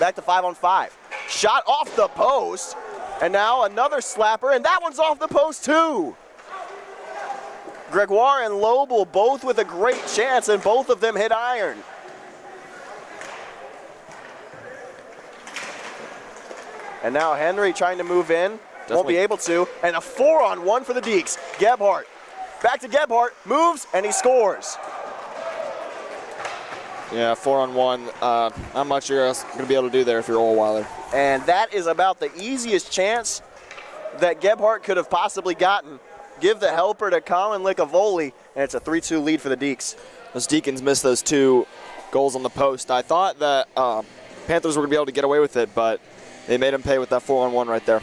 Back to 5-on-5. Shot off the post. And now another slapper, and that one's off the post too. Gregoire and Lobel both with a great chance, and both of them hit iron. And now Henry trying to move in. Won't be able to. And a 4-on-1 for the Deeks. Gebhardt. Back to Gebhardt. Moves, and he scores. Yeah, 4-on-1. Not much you're going to be able to do there if you're Oldweiler. And that is about the easiest chance that Gebhardt could have possibly gotten. Give the helper to Colin Licavoli, and it's a 3-2 lead for the Deeks. Those Deacons missed those 2 goals on the post. I thought that Panthers were going to be able to get away with it, but they made them pay with that 4-on-1 right there.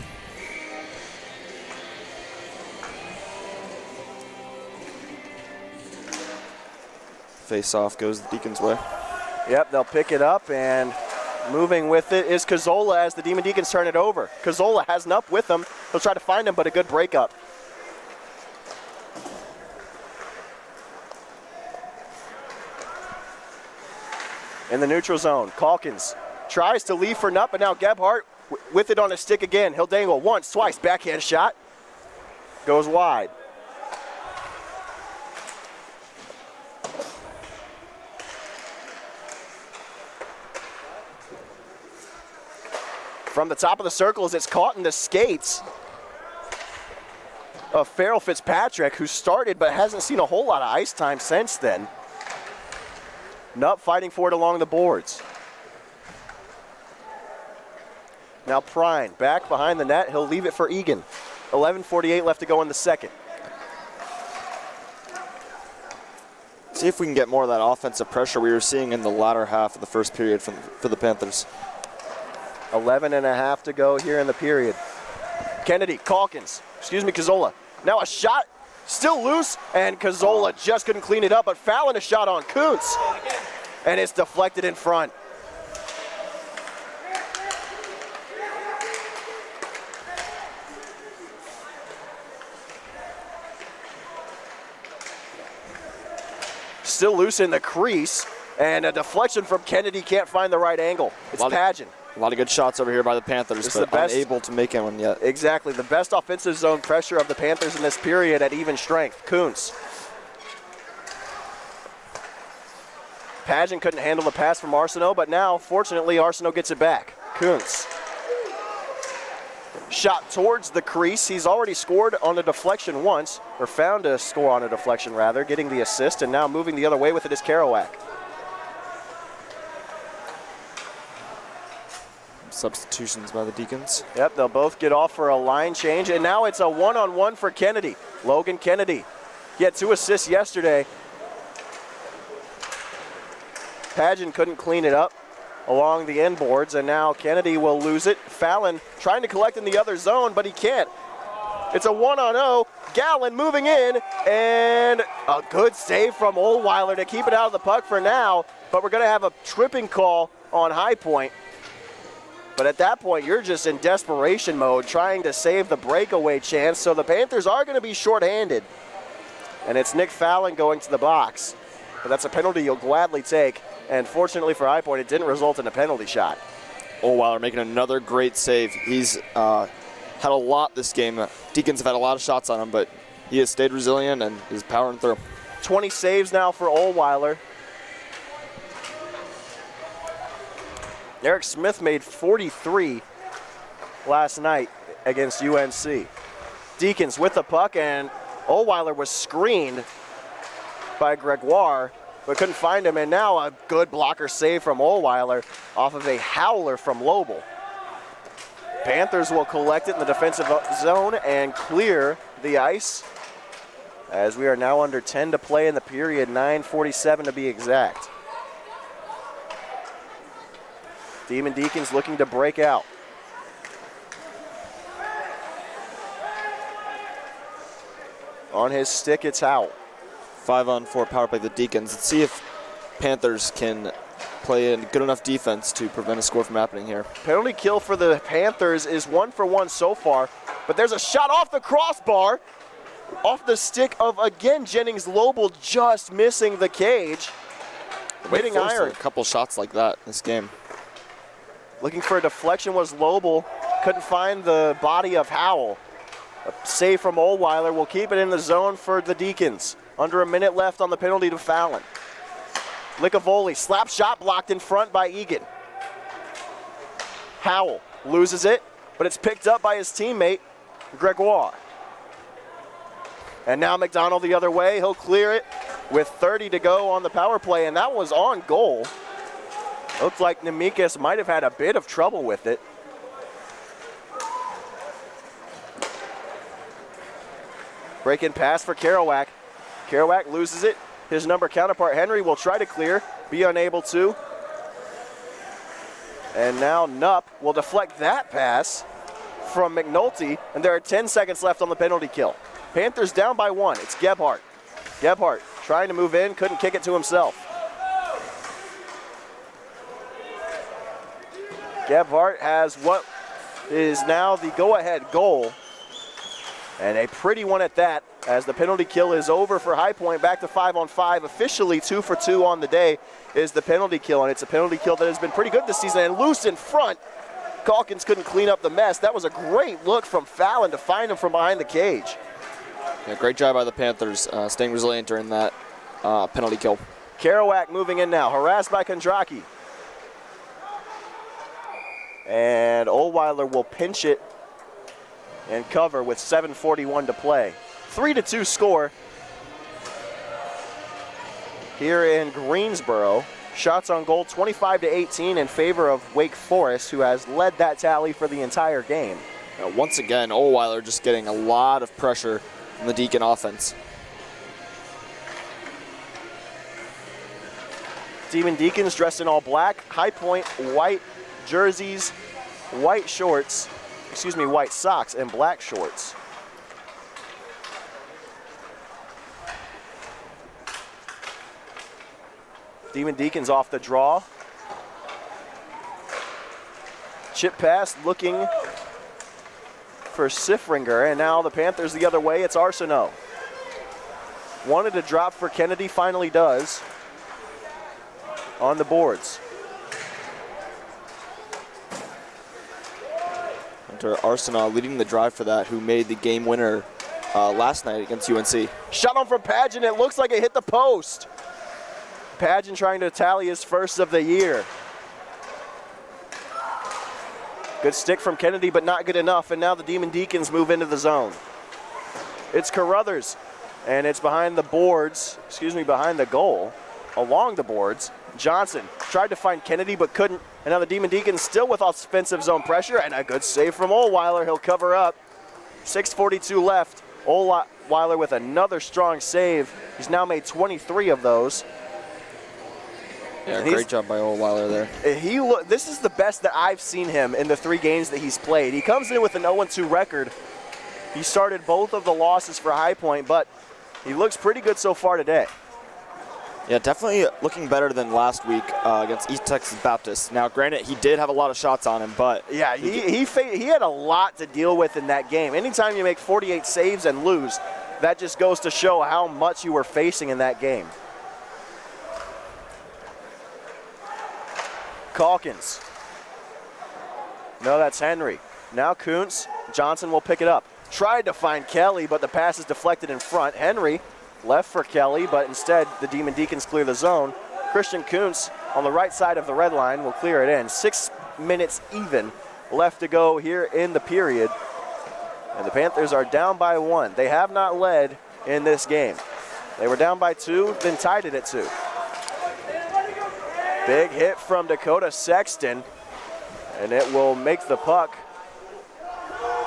Face-off goes the Deacons' way. Yep, they'll pick it up, and moving with it is Cazzola as the Demon Deacons turn it over. Cazzola has an up with him. He'll try to find him, but a good breakup. In the neutral zone, Calkins tries to leave for Nutt, but now Gebhardt with it on his stick again. He'll dangle once, twice, backhand shot. Goes wide. From the top of the circle as it's caught in the skates of Farrell Fitzpatrick, who started but hasn't seen a whole lot of ice time since then. Nutt fighting for it along the boards. Now Prine back behind the net. He'll leave it for Egan. 11:48 left to go in the second. See if we can get more of that offensive pressure we were seeing in the latter half of the first period for the Panthers. 11:30 to go here in the period. Cazzola. Now a shot, still loose, and Cazzola just couldn't clean it up, but fouling a shot on Kuntz, and it's deflected in front. Still loose in the crease, and a deflection from Kennedy, can't find the right angle. It's Pageant. A lot of good shots over here by the Panthers, but unable to make one yet. Exactly. The best offensive zone pressure of the Panthers in this period at even strength. Kuntz. Pageant couldn't handle the pass from Arsenault, but now, fortunately, Arsenault gets it back. Kuntz. Shot towards the crease. He's already scored on a deflection once, or found a score on a deflection, rather, getting the assist, and now moving the other way with it is Kerouac. Substitutions by the Deacons. Yep, they'll both get off for a line change, and now it's a 1-on-1 for Kennedy. Logan Kennedy. He had 2 assists yesterday. Pageant couldn't clean it up along the end boards, and now Kennedy will lose it. Fallon trying to collect in the other zone, but he can't. It's a 1-on-0. Gallen moving in, and a good save from Oldweiler to keep it out of the puck for now, but we're going to have a tripping call on High Point. But at that point, you're just in desperation mode, trying to save the breakaway chance. So the Panthers are going to be shorthanded. And it's Nick Fallon going to the box. But that's a penalty you'll gladly take. And fortunately for High Point, it didn't result in a penalty shot. Oldweiler making another great save. He's had a lot this game. Deacons have had a lot of shots on him, but he has stayed resilient and is powering through. 20 saves now for Oldweiler. Eric Smith made 43 last night against UNC. Deacons with the puck, and Oldweiler was screened by Gregoire, but couldn't find him, and now a good blocker save from Oldweiler off of a howler from Lobel. Panthers will collect it in the defensive zone and clear the ice, as we are now under 10 to play in the period, 9:47 to be exact. Demon Deacons looking to break out. On his stick, it's Howell. 5-on-4 power play the Deacons. Let's see if Panthers can play a good enough defense to prevent a score from happening here. Penalty kill for the Panthers is 1 for 1 so far, but But there's a shot off the crossbar, off the stick of, again, Jennings Lobel, just missing the cage. Hitting iron. A couple shots like that this game. Looking for a deflection was Lobel. Couldn't find the body of Howell. A save from Oldweiler will keep it in the zone for the Deacons. Under a minute left on the penalty to Fallon. Licavoli, slap shot blocked in front by Egan. Howell loses it, but it's picked up by his teammate, Gregoire. And now McDonald the other way. He'll clear it with 30 to go on the power play, and that was on goal. Looks like Nemikis might have had a bit of trouble with it. Break-in pass for Kerouac. Kerouac loses it. His number counterpart, Henry, will try to clear, be unable to. And now Nupp will deflect that pass from McNulty, and there are 10 seconds left on the penalty kill. Panthers down by 1. It's Gebhardt. Gebhardt trying to move in, couldn't kick it to himself. Gebhardt has what is now the go-ahead goal, and a pretty one at that, as the penalty kill is over for High Point. Back to 5-on-5. Officially 2 for 2 on the day is the penalty kill, and it's a penalty kill that has been pretty good this season. And loose in front, Calkins couldn't clean up the mess. That was a great look from Fallon to find him from behind the cage. Yeah, great job by the Panthers, staying resilient during that penalty kill. Kerouac moving in now, harassed by Kondraki. And Oldweiler will pinch it and cover with 7:41 to play. 3-2 score here in Greensboro. Shots on goal 25-18 in favor of Wake Forest, who has led that tally for the entire game. Once again, Oldweiler just getting a lot of pressure from the Deacon offense. Demon Deacons dressed in all black, High Point white jerseys, white socks and black shorts. Demon Deacons off the draw. Chip pass looking for Siffringer, and now the Panthers the other way. It's Arsenault. Wanted to drop for Kennedy, finally does. On the boards. Hunter Arsenault leading the drive for that, who made the game winner last night against UNC. Shot on from Padgett. It looks like it hit the post. Padgett trying to tally his first of the year. Good stick from Kennedy, but not good enough. And now the Demon Deacons move into the zone. It's Carruthers, and it's behind the boards, behind the goal, along the boards. Johnson tried to find Kennedy, but couldn't. And now the Demon Deacons still with offensive zone pressure, and a good save from Oldweiler. He'll cover up. 6:42 left. Oldweiler with another strong save. He's now made 23 of those. Yeah, great job by Oldweiler there. This is the best that I've seen him in the 3 games that he's played. He comes in with an 0-2 record. He started both of the losses for High Point, but he looks pretty good so far today. Yeah, definitely looking better than last week against East Texas Baptist. Now, granted, he did have a lot of shots on him, but... Yeah, he had a lot to deal with in that game. Anytime you make 48 saves and lose, that just goes to show how much you were facing in that game. Calkins. No, that's Henry. Now Kuntz. Johnson will pick it up. Tried to find Kelly, but the pass is deflected in front. Henry left for Kelly, but instead the Demon Deacons clear the zone. Christian Kuntz on the right side of the red line will clear it in. 6 minutes even left to go here in the period. And the Panthers are down by 1. They have not led in this game. They were down by 2, then tied it at 2. Big hit from Dakota Sexton, and it will make the puck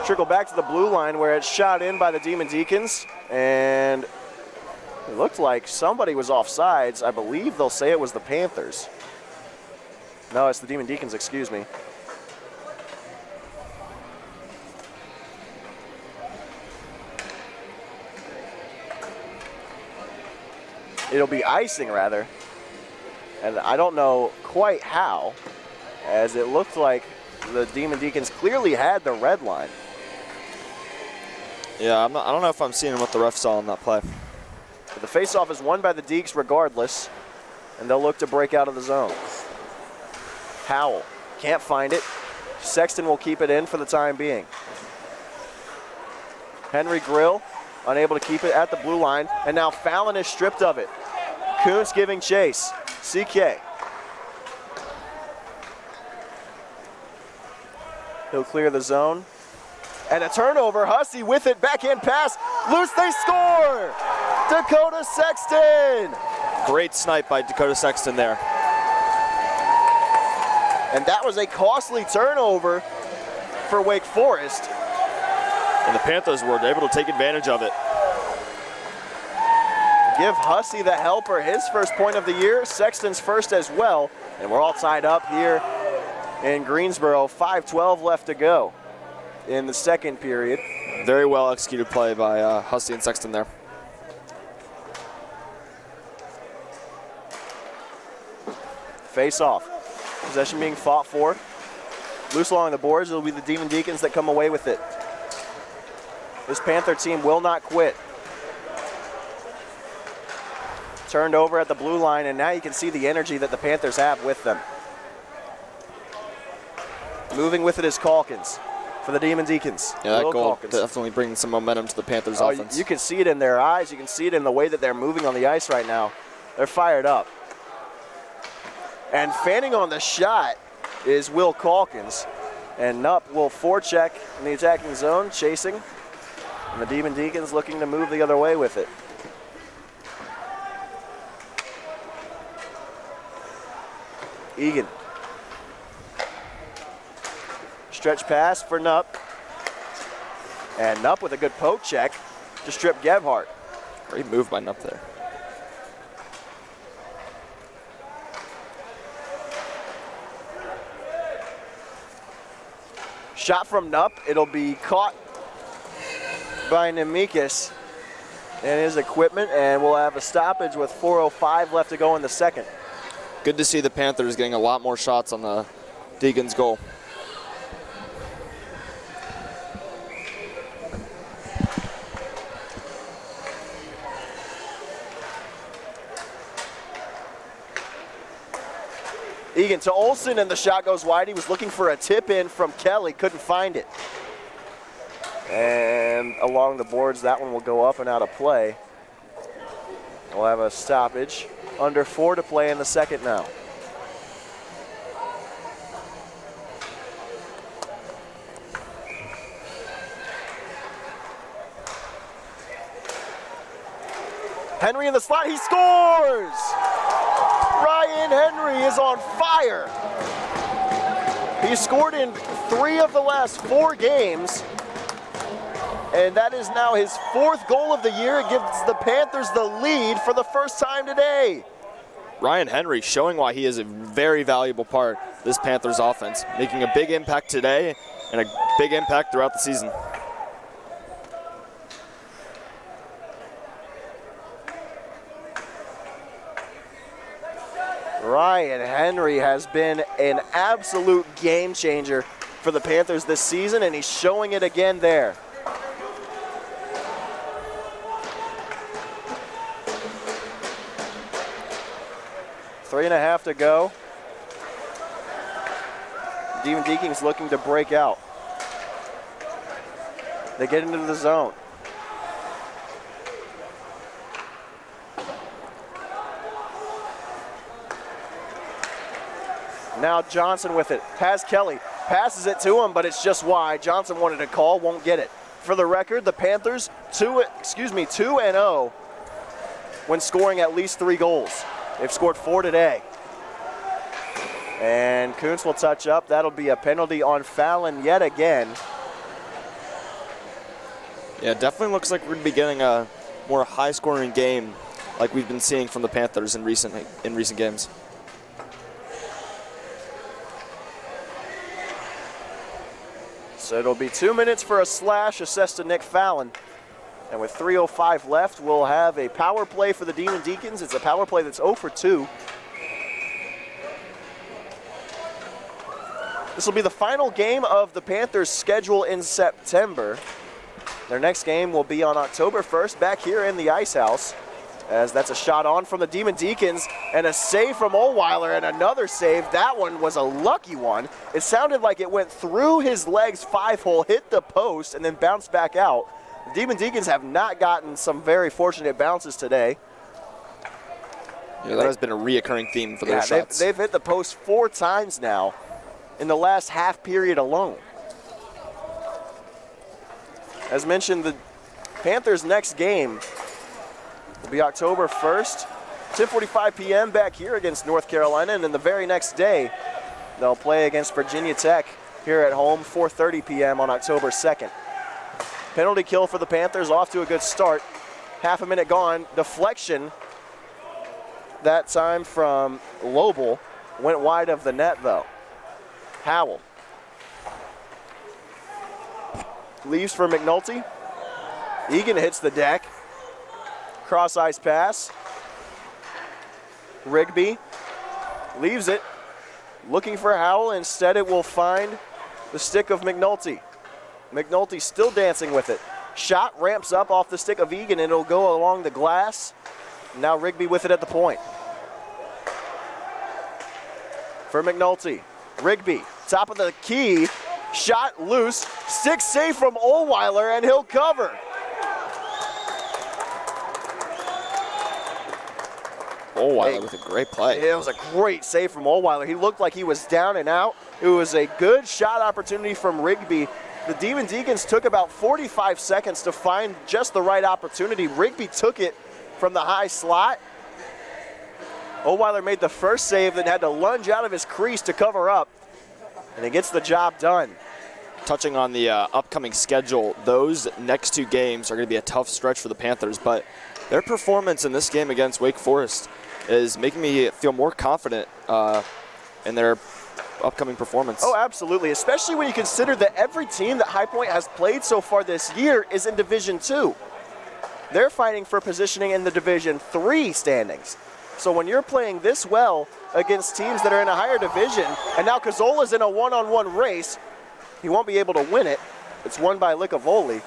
trickle back to the blue line where it's shot in by the Demon Deacons, and it looked like somebody was offsides. I believe they'll say it was the Panthers. No, it's the Demon Deacons, excuse me. It'll be icing, rather. And I don't know quite how, as it looked like the Demon Deacons clearly had the red line. Yeah, I don't know if I'm seeing what the ref saw on that play. But the faceoff is won by the Deacs regardless, and they'll look to break out of the zone. Howell can't find it. Sexton will keep it in for the time being. Henry Grill unable to keep it at the blue line, and now Fallon is stripped of it. Kuntz giving chase. CK. He'll clear the zone. And a turnover. Hussey with it. Backhand pass. Loose. They score. Dakota Sexton. Great snipe by Dakota Sexton there. And that was a costly turnover for Wake Forest. And the Panthers were able to take advantage of it. Give Hussey the helper his first point of the year. Sexton's first as well. And we're all tied up here in Greensboro. 5:12 left to go in the second period. Very well executed play by Hussey and Sexton there. Face off. Possession being fought for. Loose along the boards. It'll be the Demon Deacons that come away with it. This Panther team will not quit. Turned over at the blue line, and now you can see the energy that the Panthers have with them. Moving with it is Calkins for the Demon Deacons. Yeah, that Will goal Calkins. definitely bringing some momentum to the Panthers offense. You can see it in their eyes. You can see it in the way that they're moving on the ice right now. They're fired up. And fanning on the shot is Will Calkins. And Nupp will forecheck in the attacking zone, chasing. And the Demon Deacons looking to move the other way with it. Egan. Stretch pass for Nupp. And Nupp with a good poke check to strip Gebhardt. Great move by Nupp there. Shot from Nupp. It'll be caught by Nemekis and his equipment, and we'll have a stoppage with 4:05 left to go in the second. Good to see the Panthers getting a lot more shots on the Deacons' goal. Egan to Olsen, and the shot goes wide. He was looking for a tip in from Kelly, couldn't find it. And along the boards, that one will go up and out of play. We'll have a stoppage. Under 4 to play in the second now. Henry in the slot, he scores! Ryan Henry is on fire. He scored in 3 of the last 4 games. And that is now his 4th goal of the year. It gives the Panthers the lead for the first time today. Ryan Henry showing why he is a very valuable part of this Panthers offense, making a big impact today and a big impact throughout the season. Ryan Henry has been an absolute game changer for the Panthers this season, and he's showing it again there. Three and a half to go. Demon Deacons looking to break out. They get into the zone. Now Johnson with it, has Kelly, passes it to him, but it's just wide. Johnson wanted a call, won't get it. For the record, the Panthers 2-0 when scoring at least 3 goals. They've scored 4 today. And Kuntz will touch up. That'll be a penalty on Fallon yet again. Yeah, it definitely looks like we're going to be getting a more high-scoring game like we've been seeing from the Panthers in recent games. So it'll be 2 minutes for a slash assessed to Nick Fallon. And with 3:05 left, we'll have a power play for the Demon Deacons. It's a power play that's 0 for 2. This will be the final game of the Panthers' schedule in September. Their next game will be on October 1st back here in the Ice House, as that's a shot on from the Demon Deacons and a save from Ohlweiler and another save. That one was a lucky one. It sounded like it went through his legs 5-hole, hit the post, and then bounced back out. The Demon Deacons have not gotten some very fortunate bounces today. Yeah, that has been a reoccurring theme for their shots. They've hit the post 4 times now in the last half period alone. As mentioned, the Panthers' next game will be October 1st, 10:45 p.m. back here against North Carolina, and then the very next day they'll play against Virginia Tech here at home, 4:30 p.m. on October 2nd. Penalty kill for the Panthers, off to a good start. Half a minute gone. Deflection, that time from Lobel, went wide of the net though. Howell leaves for McNulty. Egan hits the deck. Cross ice pass. Rigby leaves it, looking for Howell. Instead, it will find the stick of McNulty. McNulty still dancing with it. Shot ramps up off the stick of Egan, and it'll go along the glass. Now Rigby with it at the point. For McNulty. Rigby, top of the key. Shot loose. Stick safe from Ohlweiler, and he'll cover. Ohlweiler with a great play. It was a great save from Ohlweiler. He looked like he was down and out. It was a good shot opportunity from Rigby. The Demon Deacons took about 45 seconds to find just the right opportunity. Rigby took it from the high slot. Ohlweiler made the first save, then had to lunge out of his crease to cover up, and he gets the job done. Touching on the upcoming schedule, those next 2 games are going to be a tough stretch for the Panthers, but their performance in this game against Wake Forest is making me feel more confident in their upcoming performance. Oh, absolutely, especially when you consider that every team that High Point has played so far this year is in Division II. They're fighting for positioning in the Division III standings. So when you're playing this well against teams that are in a higher division, and now Cazzola's in a one-on-one race, he won't be able to win it. It's won by Licavoli.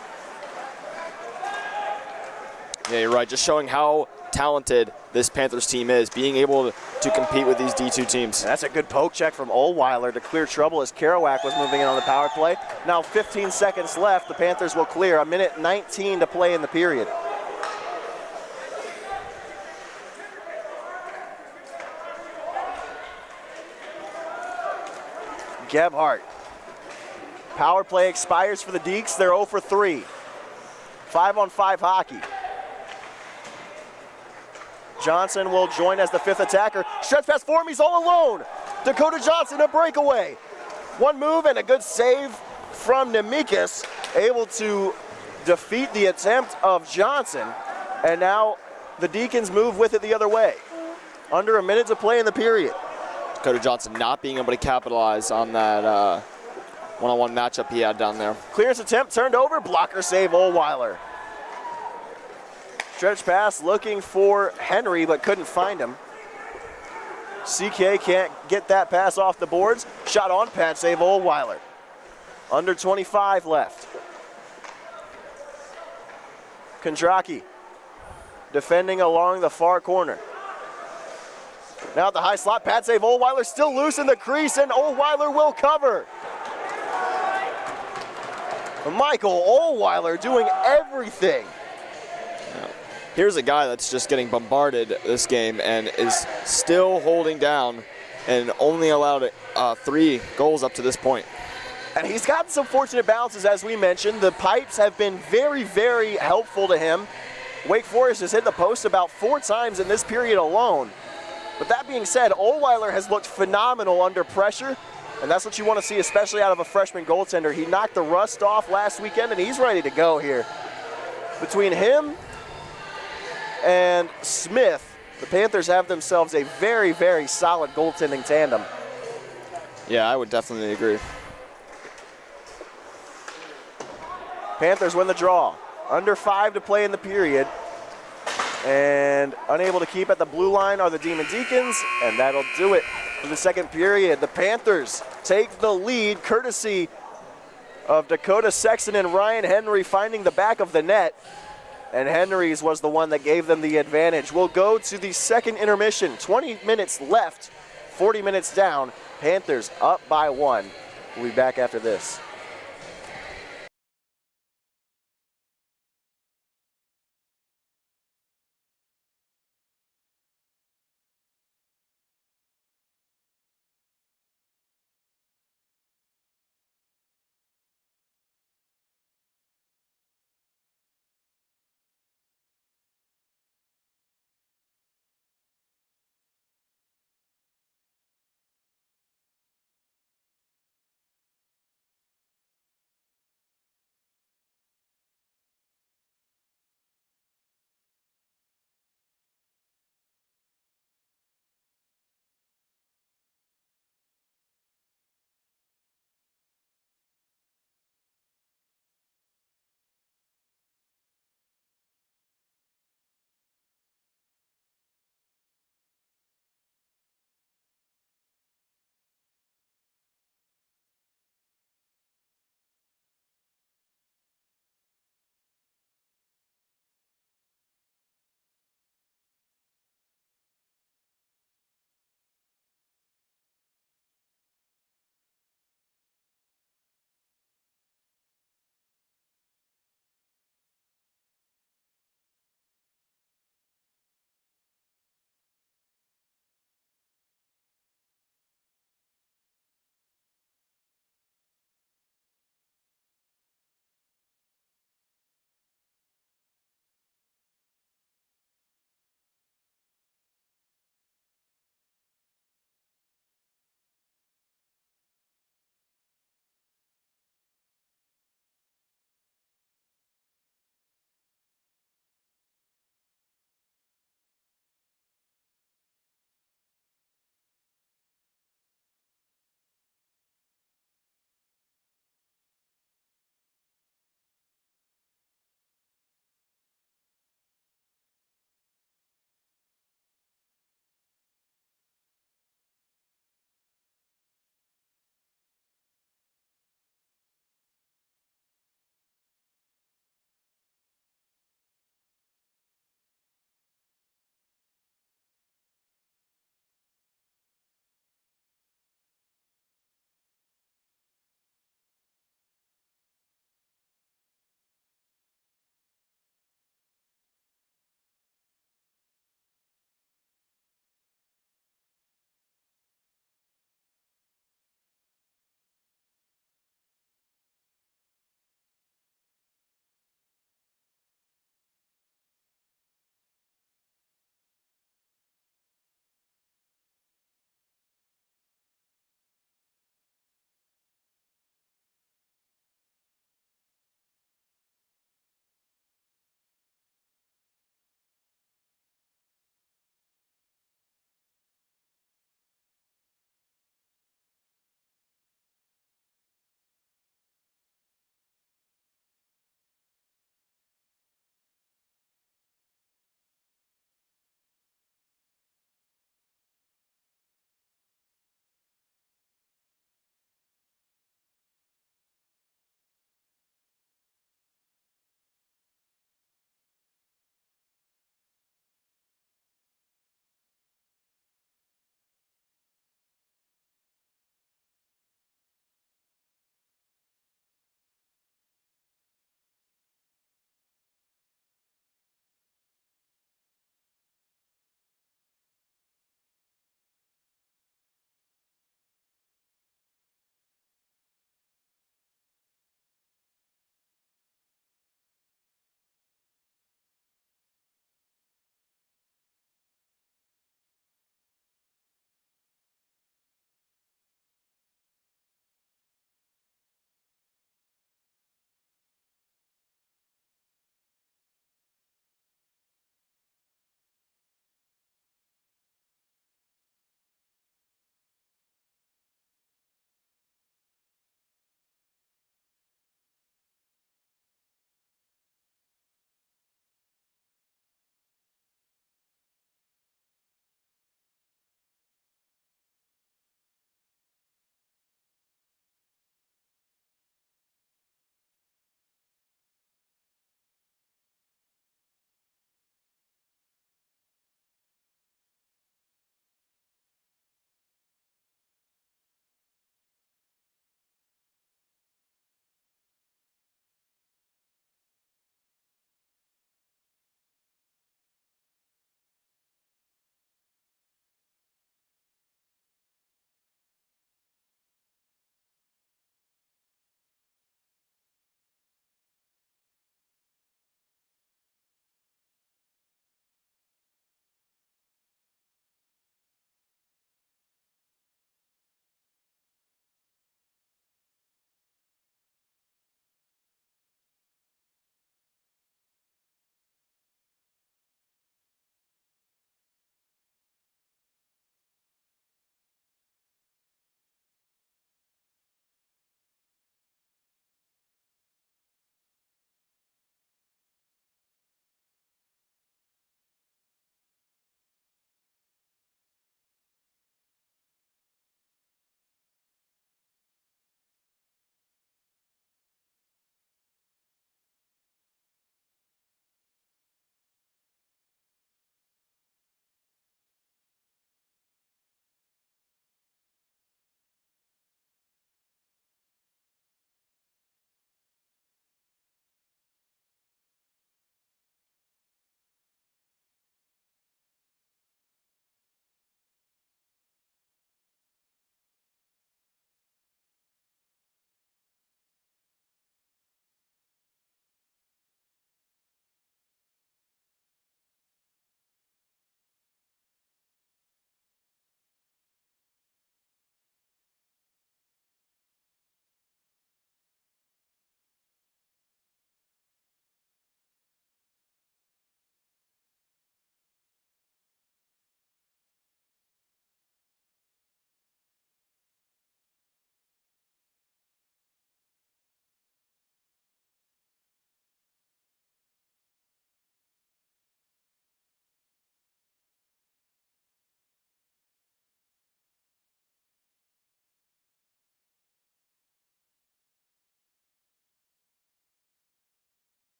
Yeah, you're right. Just showing how talented this Panthers team is, being able to compete with these D2 teams. And that's a good poke check from Ohlweiler to clear trouble as Kerouac was moving in on the power play. Now 15 seconds left. The Panthers will clear. 1:19 to play in the period. Gebhardt. Power play expires for the Deeks. They're 0 for 3. 5-on-5 hockey. Johnson will join as the 5th attacker. Stretch pass for him, he's all alone. Dakota Johnson, a breakaway. One move and a good save from Nemekis, able to defeat the attempt of Johnson. And now the Deacons move with it the other way. Under a minute to play in the period. Dakota Johnson not being able to capitalize on that one-on-one matchup he had down there. Clearance attempt turned over, blocker save Ohlweiler. Stretch pass looking for Henry, but couldn't find him. CK can't get that pass off the boards. Shot on pad save Ohlweiler. Under 25 left. Kondraki defending along the far corner. Now at the high slot, pad save Ohlweiler still loose in the crease, and Ohlweiler will cover. Michael Ohlweiler doing everything. Here's a guy that's just getting bombarded this game and is still holding down and only allowed 3 goals up to this point. And he's gotten some fortunate bounces, as we mentioned. The pipes have been very, very helpful to him. Wake Forest has hit the post about 4 times in this period alone. But that being said, Ohlweiler has looked phenomenal under pressure, and that's what you want to see, especially out of a freshman goaltender. He knocked the rust off last weekend, and he's ready to go here. Between him and Smith, the Panthers have themselves a very, very solid goaltending tandem. Yeah, I would definitely agree. Panthers win the draw. Under 5 to play in the period. And unable to keep at the blue line are the Demon Deacons, and that'll do it for the second period. The Panthers take the lead courtesy of Dakota Sexton and Ryan Henry finding the back of the net. And Henry's was the one that gave them the advantage. We'll go to the second intermission. 20 minutes left, 40 minutes down. Panthers up by 1. We'll be back after this.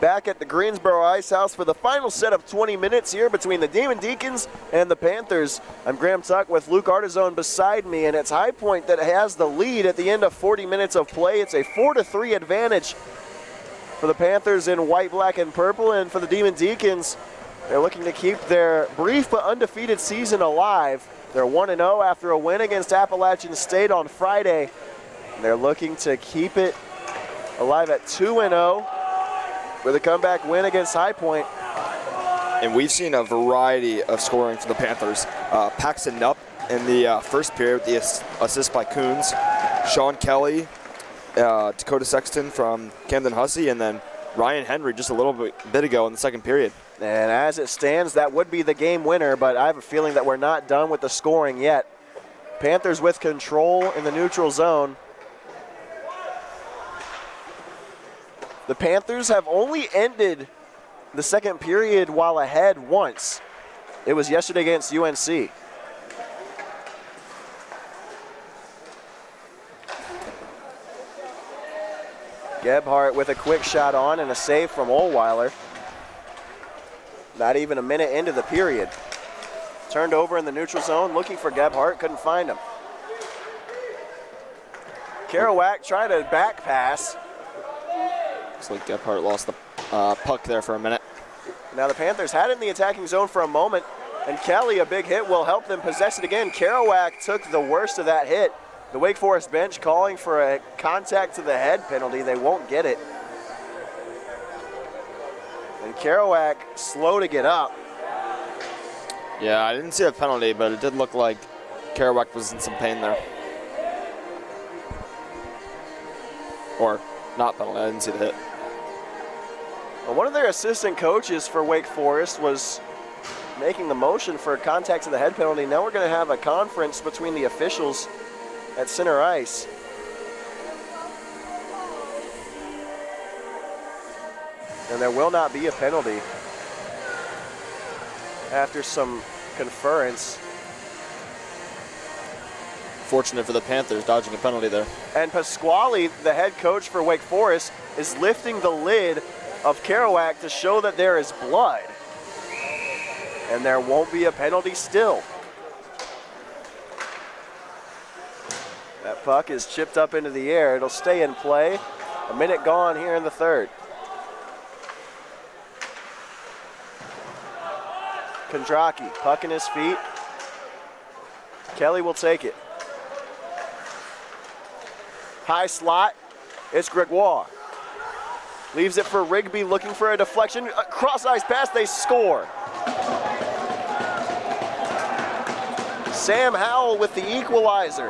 back at the Greensboro Ice House for the final set of 20 minutes here between the Demon Deacons and the Panthers. I'm Graham Tuck with Luke Ardizzone beside me, and it's High Point that has the lead at the end of 40 minutes of play. It's a 4-3 advantage for the Panthers in white, black, and purple, and for the Demon Deacons, they're looking to keep their brief but undefeated season alive. They're 1-0 after a win against Appalachian State on Friday. They're looking to keep it alive at 2-0 with a comeback win against High Point. And we've seen a variety of scoring for the Panthers. Paxton Nupp in the first period with the assist by Coons. Sean Kelly, Dakota Sexton from Camden Hussey, and then Ryan Henry just a little bit ago in the second period. And as it stands, that would be the game winner, but I have a feeling that we're not done with the scoring yet. Panthers with control in the neutral zone. The Panthers have only ended the second period while ahead once. It was yesterday against UNC. Gebhardt with a quick shot on and a save from Ohlweiler. Not even a minute into the period. Turned over in the neutral zone, looking for Gebhardt, couldn't find him. Kerouac tried a back pass. Looks like Gebhardt lost the puck there for a minute. Now the Panthers had it in the attacking zone for a moment, and Kelly, a big hit, will help them possess it again. Kerouac took the worst of that hit. The Wake Forest bench calling for a contact to the head penalty. They won't get it. And Kerouac slow to get up. Yeah, I didn't see a penalty, but it did look like Kerouac was in some pain there. Or not penalty, I didn't see the hit. Well, one of their assistant coaches for Wake Forest was making the motion for a contact to the head penalty. Now we're going to have a conference between the officials at center ice. And there will not be a penalty after some conference. Fortunate for the Panthers, dodging a penalty there. And Pasquale, the head coach for Wake Forest, is lifting the lid of Kerouac to show that there is blood. And there won't be a penalty still. That puck is chipped up into the air. It'll stay in play. A minute gone here in the third. Kondraki, puck in his feet. Kelly will take it. High slot, it's Gregoire. Leaves it for Rigby, looking for a deflection. A cross-ice pass, they score. Sam Howell with the equalizer.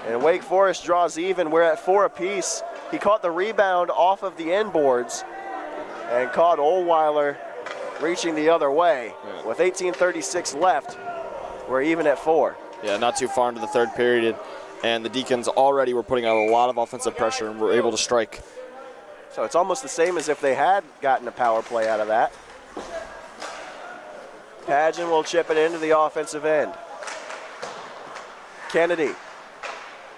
And Wake Forest draws even. We're at 4 apiece. He caught the rebound off of the end boards and caught Ohlweiler reaching the other way. Yeah. With 18:36 left, we're even at 4. Yeah, not too far into the third period. And the Deacons already were putting out a lot of offensive pressure and were able to strike. So it's almost the same as if they had gotten a power play out of that. Pageant will chip it into the offensive end. Kennedy.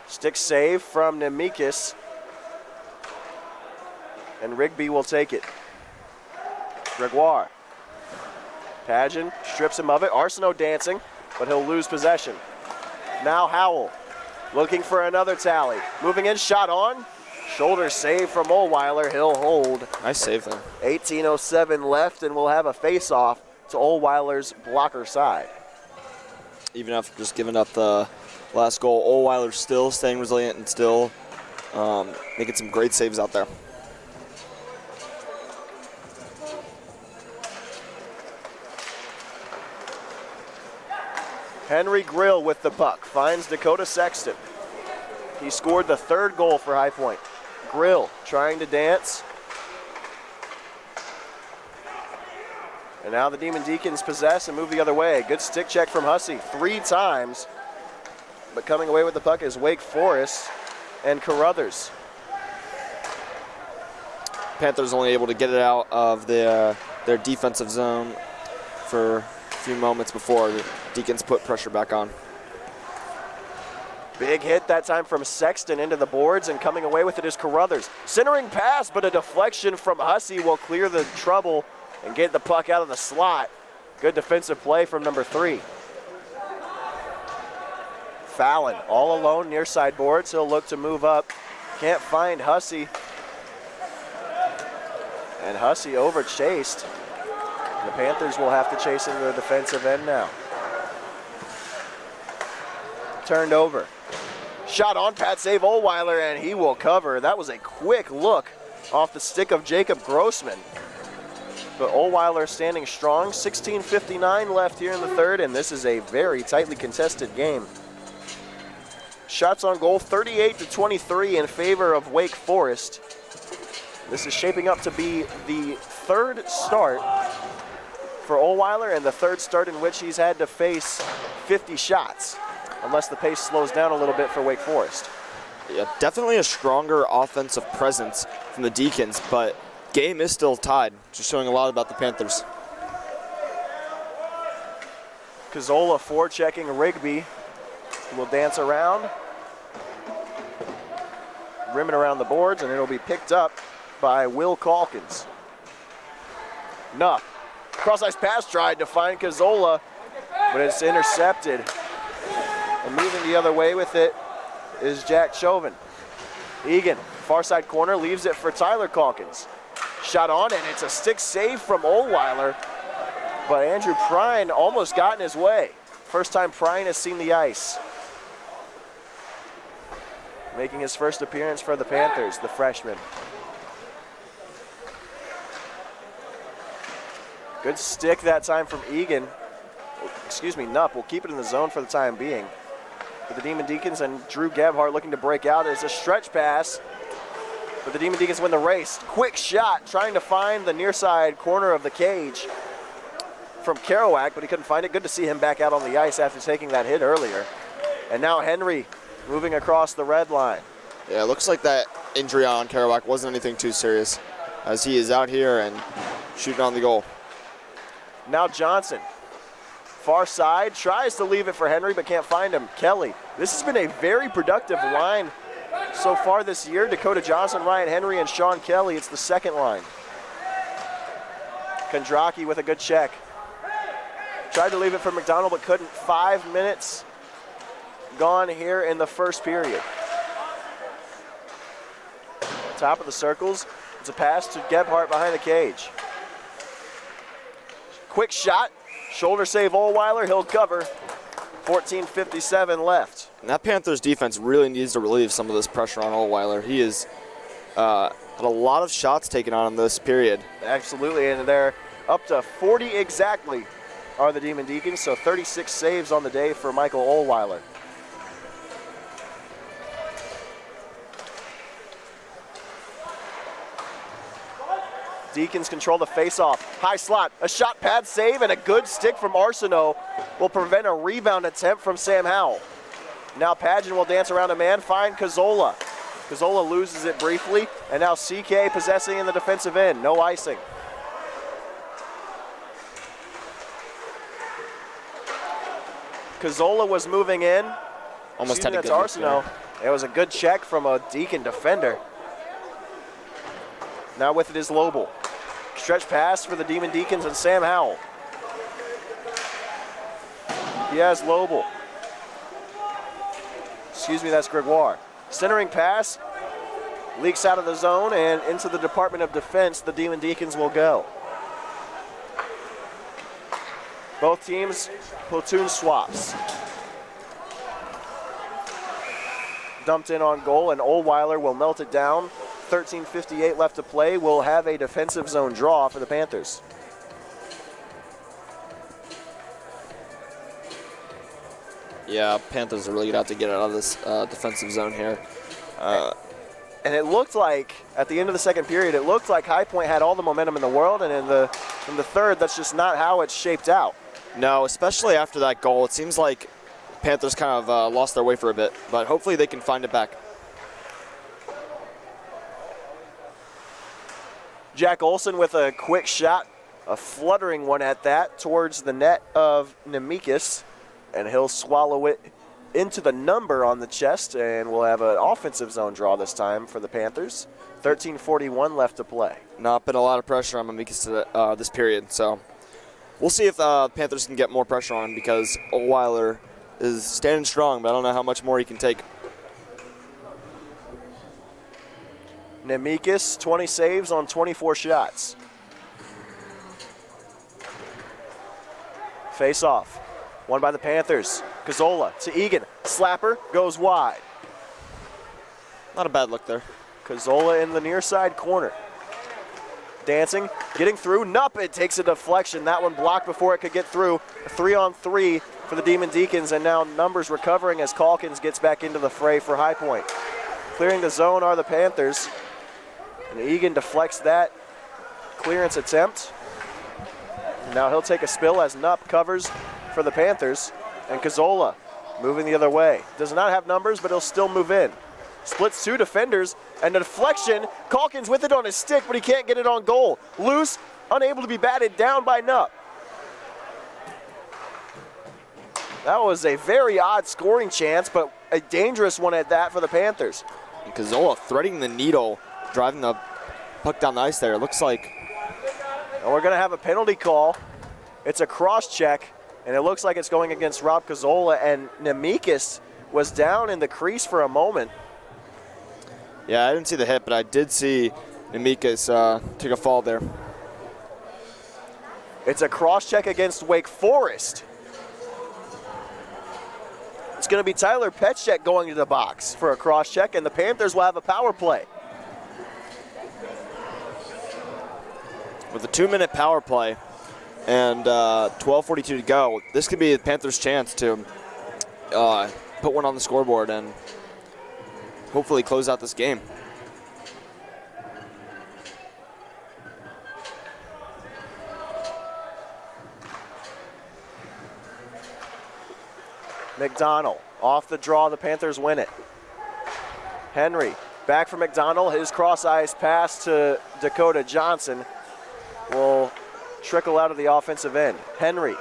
Stick save from Nemekis. And Rigby will take it. Gregoire. Pageant strips him of it. Arsenault dancing, but he'll lose possession. Now Howell looking for another tally. Moving in, shot on. Shoulder save from Ohlweiler. He'll hold. Nice save there. 18:07 left, and we'll have a face-off to Ohlweiler's blocker side. Even after just giving up the last goal, Ohlweiler still staying resilient and still making some great saves out there. Henry Grill with the puck, finds Dakota Sexton. He scored the third goal for High Point. Grill trying to dance. And now the Demon Deacons possess and move the other way. Good stick check from Hussey 3 times. But coming away with the puck is Wake Forest and Carruthers. Panthers only able to get it out of their defensive zone for a few moments before the Deacons put pressure back on. Big hit that time from Sexton into the boards, and coming away with it is Carruthers. Centering pass, but a deflection from Hussey will clear the trouble and get the puck out of the slot. Good defensive play from number 3. Fallon all alone near side boards. He'll look to move up. Can't find Hussey. And Hussey overchased. The Panthers will have to chase into the defensive end now. Turned over. Shot on pad save Ohlweiler, and he will cover. That was a quick look off the stick of Jacob Grossman. But Ohlweiler standing strong. 16:59 left here in the third, and this is a very tightly contested game. Shots on goal 38-23 in favor of Wake Forest. This is shaping up to be the third start for Ohlweiler and the third start in which he's had to face 50 shots, unless the pace slows down a little bit for Wake Forest. Yeah, definitely a stronger offensive presence from the Deacons, but game is still tied, just showing a lot about the Panthers. Cazzola forechecking Rigby. Will dance around, rimming around the boards, and it'll be picked up by Will Calkins. Nupp, cross-ice pass tried to find Cazzola, but it's intercepted. And moving the other way with it is Jack Chauvin. Egan, far side corner, leaves it for Tyler Calkins. Shot on, and it's a stick save from Ohlweiler, but Andrew Prine almost got in his way. First time Prine has seen the ice. Making his first appearance for the Panthers, the freshman. Good stick that time from Egan. Excuse me, Nupp will keep it in the zone for the time being. But the Demon Deacons and Drew Gebhardt looking to break out as a stretch pass. But the Demon Deacons win the race. Quick shot, trying to find the near side corner of the cage from Kerouac, but he couldn't find it. Good to see him back out on the ice after taking that hit earlier. And now Henry moving across the red line. Yeah, it looks like that injury on Kerouac wasn't anything too serious, as he is out here and shooting on the goal. Now Johnson, far side, tries to leave it for Henry, but can't find him. Kelly, this has been a very productive line so far this year. Dakota Johnson, Ryan Henry, and Sean Kelly. It's the second line. Kondraki with a good check. Tried to leave it for McDonald, but couldn't. 5 minutes gone here in the first period. Top of the circles. It's a pass to Gebhardt behind the cage. Quick shot. Shoulder save Ohlweiler. He'll cover. 14:57 left. And that Panthers defense really needs to relieve some of this pressure on Ohlweiler. He has had a lot of shots taken on in this period. Absolutely, and they're up to 40 exactly are the Demon Deacons, so 36 saves on the day for Michael Ohlweiler. Deacons control the face-off. High slot, a shot pad save, and a good stick from Arsenault will prevent a rebound attempt from Sam Howell. Now Padgett will dance around a man, find Cazzola. Cazzola loses it briefly, and now CK possessing in the defensive end. No icing. Cazzola was moving in. Almost had a that's good look Arsenault. It was a good check from a Deacon defender. Now with it is Lobel. Stretch pass for the Demon Deacons and Sam Howell. He has Lobel. Excuse me, that's Gregoire. Centering pass. Leaks out of the zone and into the Department of Defense. The Demon Deacons will go. Both teams platoon swaps. Dumped in on goal, and Ohlweiler will melt it down. 13:58 left to play. We'll have a defensive zone draw for the Panthers. Yeah, Panthers are really going to have to get out of this defensive zone here. And it looked like, at the end of the second period, it looked like High Point had all the momentum in the world, and in the third, that's just not how it's shaped out. No, especially after that goal. It seems like Panthers kind of lost their way for a bit, but hopefully they can find it back. Jack Olson with a quick shot, a fluttering one at that, towards the net of Nemekis, and he'll swallow it into the number on the chest, and we'll have an offensive zone draw this time for the Panthers. 13:41 left to play. Not been a lot of pressure on Mamikis this period, so we'll see if the Panthers can get more pressure on him because Ohlweiler is standing strong, but I don't know how much more he can take. Nemikis, 20 saves on 24 shots. Face off. Won by the Panthers. Cazzola to Egan. Slapper goes wide. Not a bad look there. Cazzola in the near side corner. Dancing, getting through. Nup, it takes a deflection. That one blocked before it could get through. A 3-on-3 for the Demon Deacons, and now numbers recovering as Calkins gets back into the fray for High Point. Clearing the zone are the Panthers. And Egan deflects that clearance attempt. And now he'll take a spill as Nup covers for the Panthers. And Cazzola moving the other way. Does not have numbers, but he'll still move in. Splits two defenders, and a deflection. Calkins with it on his stick, but he can't get it on goal. Loose, unable to be batted down by Nup. That was a very odd scoring chance, but a dangerous one at that for the Panthers. And Cazzola threading the needle, driving the puck down the ice there. It looks like. And we're going to have a penalty call. It's a cross check, and it looks like it's going against Rob Cazzola, and Nemikis was down in the crease for a moment. Yeah, I didn't see the hit, but I did see Nemikis take a fall there. It's a cross check against Wake Forest. It's going to be Tyler Petschek going to the box for a cross check, and the Panthers will have a power play. With a 2-minute power play and 12:42 to go, this could be the Panthers' chance to put one on the scoreboard and hopefully close out this game. McDonald off the draw, the Panthers win it. Henry back for McDonald, his cross-ice pass to Dakota Johnson will trickle out of the offensive end. Henry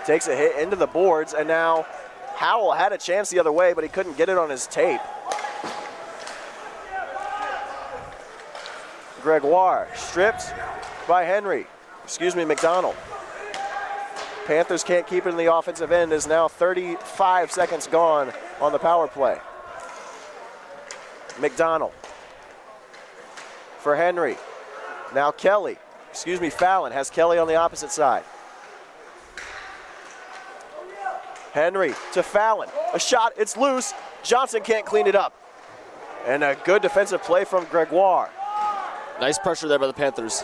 takes a hit into the boards, and now Howell had a chance the other way, but he couldn't get it on his tape. Gregoire stripped by McDonald. Panthers can't keep it in the offensive end as now 35 seconds gone on the power play. McDonald for Henry. Now Fallon has Kelly on the opposite side. Henry to Fallon. A shot, it's loose. Johnson can't clean it up. And a good defensive play from Gregoire. Nice pressure there by the Panthers.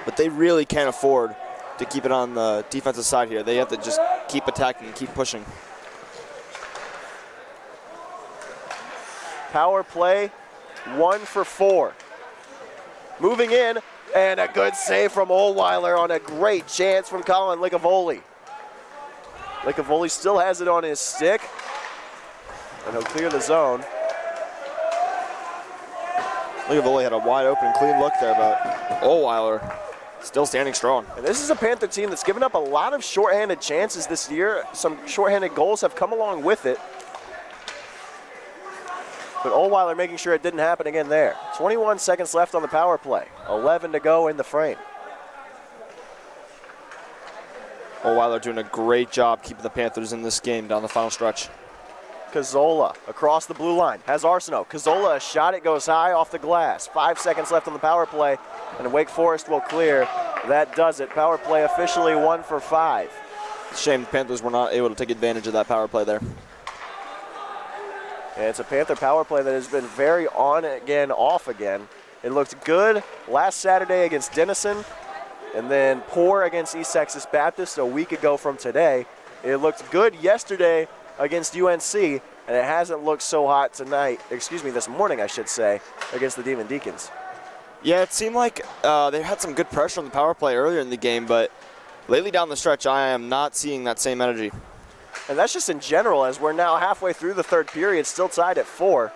But they really can't afford to keep it on the defensive side here. They have to just keep attacking and keep pushing. Power play, 1 for 4. Moving in, and a good save from Ohlweiler on a great chance from Colin Licavoli. Licavoli still has it on his stick, and he'll clear the zone. Licavoli had a wide open, clean look there, but Ohlweiler still standing strong. And this is a Panther team that's given up a lot of shorthanded chances this year. Some shorthanded goals have come along with it. But Ohlweiler making sure it didn't happen again there. 21 seconds left on the power play. 11 to go in the frame. Ohlweiler doing a great job keeping the Panthers in this game down the final stretch. Cazzola across the blue line has Arsenault. Cazzola a shot, it goes high off the glass. 5 seconds left on the power play, and Wake Forest will clear. That does it. Power play officially 1 for 5. Shame the Panthers were not able to take advantage of that power play there. And it's a Panther power play that has been very on again, off again. It looked good last Saturday against Denison, and then poor against East Texas Baptist a week ago from today. It looked good yesterday against UNC, and it hasn't looked so hot this morning, I should say, against the Demon Deacons. Yeah, it seemed like they had some good pressure on the power play earlier in the game, but lately down the stretch, I am not seeing that same energy. And that's just in general, as we're now halfway through the third period, still tied at 4.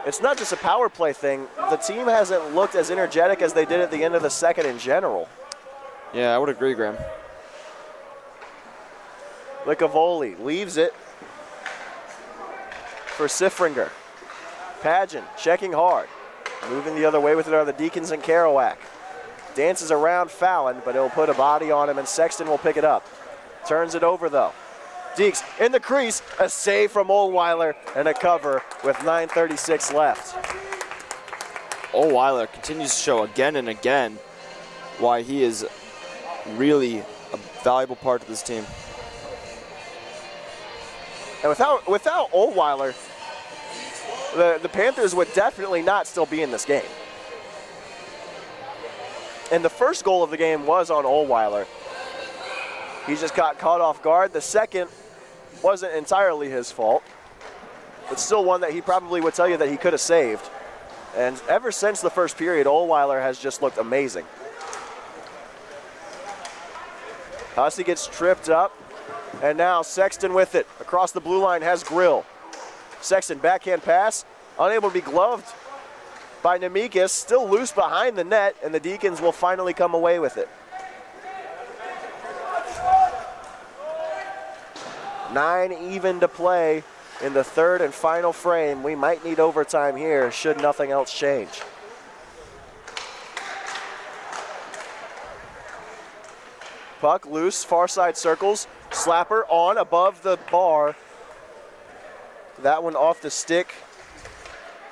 It's not just a power play thing. The team hasn't looked as energetic as they did at the end of the second in general. Yeah, I would agree, Graham. Licavoli leaves it for Siffringer. Pageant checking hard. Moving the other way with it are the Deacons and Kerouac. Dances around Fallon, but he'll put a body on him, and Sexton will pick it up. Turns it over, though. Deeks in the crease, a save from Oldweiler, and a cover with 9:36 left. Oldweiler continues to show again and again why he is really a valuable part of this team. And without Oldweiler, the Panthers would definitely not still be in this game. And the first goal of the game was on Oldweiler. He just got caught off guard. The second wasn't entirely his fault, but still one that he probably would tell you that he could have saved. And ever since the first period, Oldweiler has just looked amazing. Hussey gets tripped up, and now Sexton with it. Across the blue line has Grill. Sexton backhand pass, unable to be gloved by Nemikis, still loose behind the net, and the Deacons will finally come away with it. 9 even to play in the third and final frame. We might need overtime here should nothing else change. Puck loose, far side circles, slapper on above the bar. That one off the stick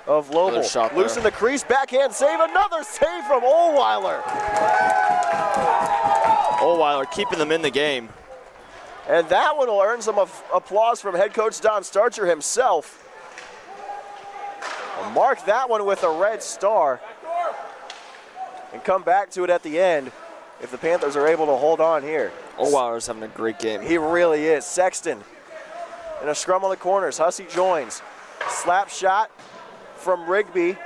of Lobel. Loose in the crease, backhand save, another save from Oldweiler. Oldweiler keeping them in the game. And that one will earn some applause from head coach Don Starcher himself. We'll mark that one with a red star and come back to it at the end if the Panthers are able to hold on here. Oldweiler's having a great game. He really is. Sexton in a scrum on the corners. Hussey joins. Slap shot from Rigby.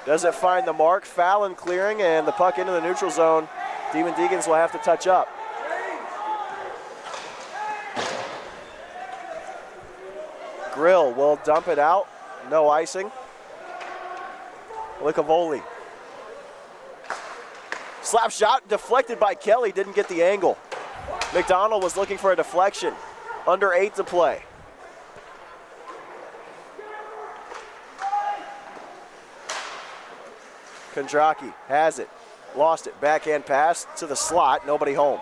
Doesn't find the mark. Fallon clearing, and the puck into the neutral zone. Demon Deacons will have to touch up. Grill will dump it out. No icing. Licavoli. Slap shot deflected by Kelly. Didn't get the angle. McDonald was looking for a deflection. Under 8 to play. Kondraki has it. Lost it. Backhand pass to the slot. Nobody home.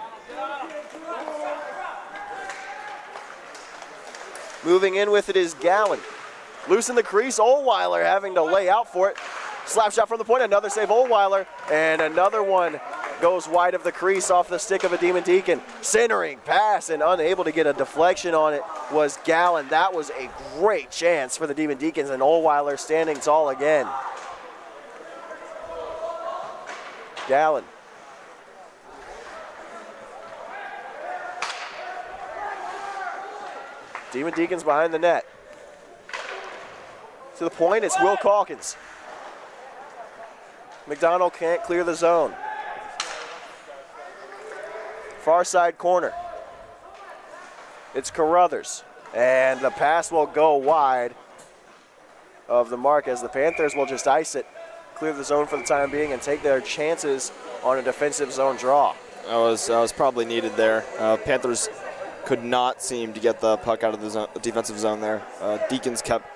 Moving in with it is Gallen. Loose in the crease, Oldweiler having to lay out for it. Slap shot from the point, another save Oldweiler, and another one goes wide of the crease off the stick of a Demon Deacon. Centering pass and unable to get a deflection on it was Gallen. That was a great chance for the Demon Deacons, and Oldweiler standing tall again. Gallen. Demon Deacons behind the net. To the point, it's Will Calkins. McDonald can't clear the zone. Far side corner. It's Carruthers. And the pass will go wide of the mark as the Panthers will just ice it, clear the zone for the time being, and take their chances on a defensive zone draw. That was probably needed there. Panthers could not seem to get the puck out of the defensive zone there. Deacons kept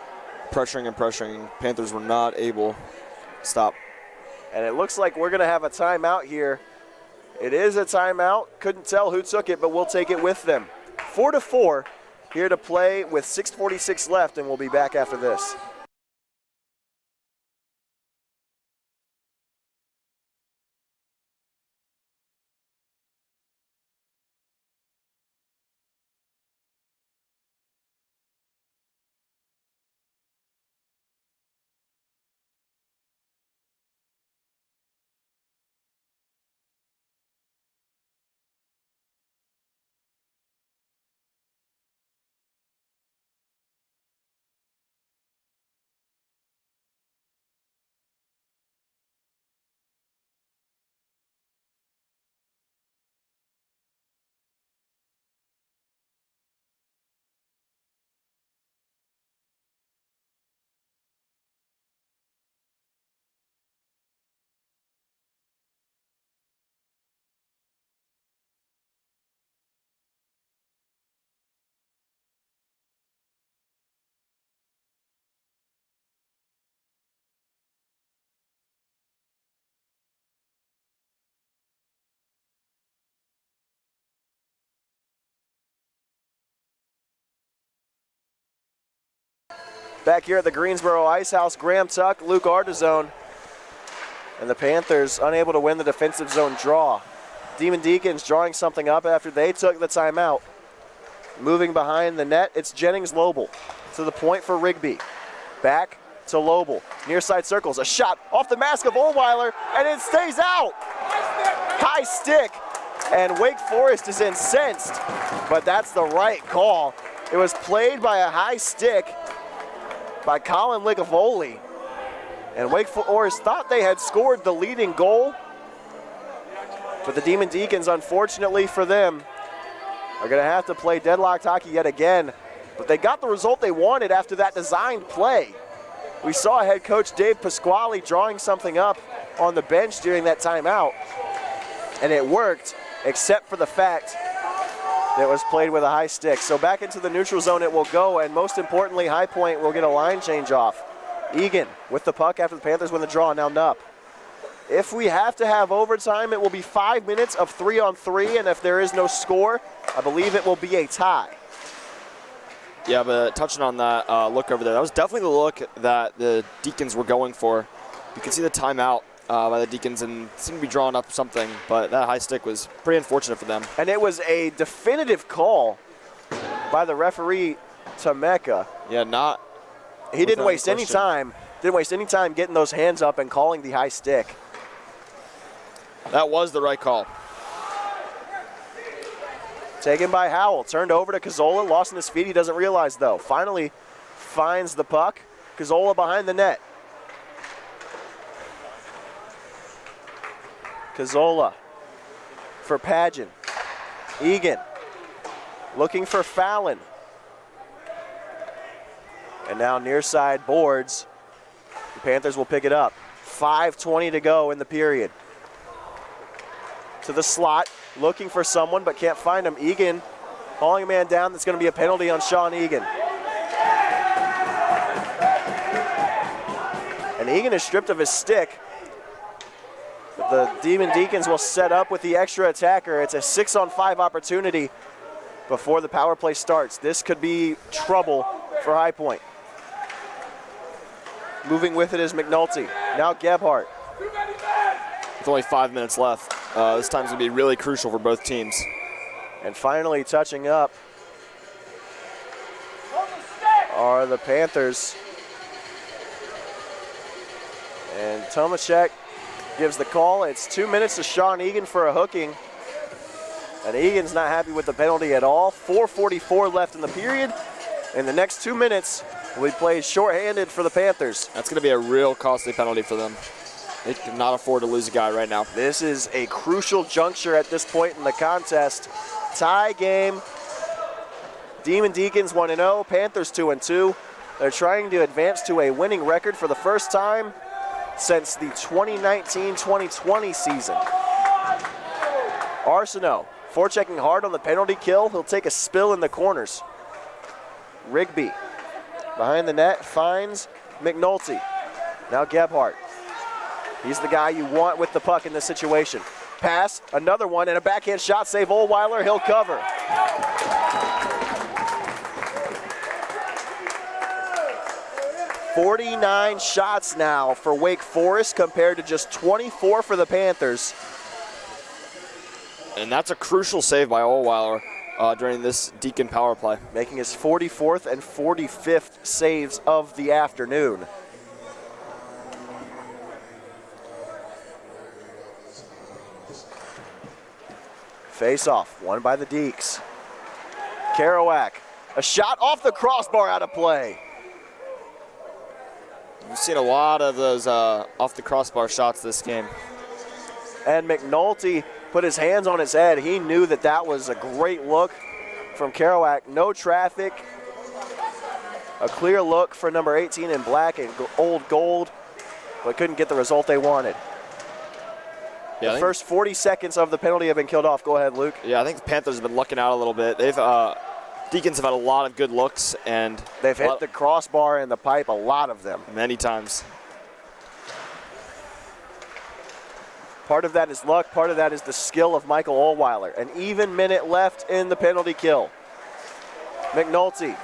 pressuring and pressuring. Panthers were not able to stop. And it looks like we're going to have a timeout here. It is a timeout. Couldn't tell who took it, but we'll take it with them. 4-4 here to play with 6:46 left, and we'll be back after this. Back here at the Greensboro Ice House, Graham Tuck, Luke Ardizzone, and the Panthers unable to win the defensive zone draw. Demon Deacons drawing something up after they took the timeout. Moving behind the net, it's Jennings-Lobel to the point for Rigby. Back to Lobel, near side circles, a shot off the mask of Oldweiler, and it stays out. High stick, and Wake Forest is incensed, but that's the right call. It was played by a high stick by Colin Ligavoli, and Wake Forest thought they had scored the leading goal, but the Demon Deacons, unfortunately for them, are going to have to play deadlocked hockey yet again. But they got the result they wanted after that designed play. We saw head coach Dave Pasquale drawing something up on the bench during that timeout, and it worked, except for the fact that it was played with a high stick. So back into the neutral zone it will go, and most importantly, High Point will get a line change off. Egan with the puck after the Panthers win the draw, now Nupp. If we have to have overtime, it will be 5 minutes of 3-on-3, and if there is no score, I believe it will be a tie. Yeah, but touching on that look over there, that was definitely the look that the Deacons were going for. You can see the timeout by the Deacons and seemed to be drawing up something, but that high stick was pretty unfortunate for them. And it was a definitive call by the referee, Tameka. Yeah, He didn't waste any time. Didn't waste any time getting those hands up and calling the high stick. That was the right call. Taken by Howell, turned over to Cazzola, lost in his feet. He doesn't realize, though. Finally finds the puck. Cazzola behind the net. Cazzola for Padgett. Egan looking for Fallon. And now near side boards. The Panthers will pick it up. 5:20 to go in the period. To the slot, looking for someone but can't find him. Egan hauling a man down. That's going to be a penalty on Sean Egan. And Egan is stripped of his stick. But the Demon Deacons will set up with the extra attacker. It's a 6-on-5 opportunity before the power play starts. This could be trouble for High Point. Moving with it is McNulty. Now Gebhardt. With only 5 minutes left. This time's going to be really crucial for both teams. And finally touching up are the Panthers. And Tomaszek gives the call. It's 2 minutes to Sean Egan for a hooking. And Egan's not happy with the penalty at all. 4:44 left in the period. In the next 2 minutes, we play shorthanded for the Panthers. That's going to be a real costly penalty for them. They cannot afford to lose a guy right now. This is a crucial juncture at this point in the contest. Tie game. Demon Deacons 1-0, Panthers 2-2. They're trying to advance to a winning record for the first time since the 2019-2020 season. Arsenault forechecking hard on the penalty kill. He'll take a spill in the corners. Rigby behind the net finds McNulty. Now Gebhardt. He's the guy you want with the puck in this situation. Pass, another one, and a backhand shot save Oldweiler. He'll cover. "49 shots now for Wake Forest compared to just 24 for the Panthers. And that's a crucial save by Oldweiler during this Deacon power play. Making his 44th and 45th saves of the afternoon. Face-off, won by the Deeks. Kerouac, a shot off the crossbar, out of play. We've seen a lot of those off the crossbar shots this game. And McNulty put his hands on his head. He knew that that was a great look from Kerouac. No traffic. A clear look for number 18 in black and old gold, but couldn't get the result they wanted. Yeah, the first 40 seconds of the penalty have been killed off. Go ahead, Luke. Yeah, I think the Panthers have been lucking out a little bit. Deacons have had a lot of good looks, and they've hit the crossbar and the pipe, a lot of them. Many times. Part of that is luck, part of that is the skill of Michael Oldweiler. An even minute left in the penalty kill. McNulty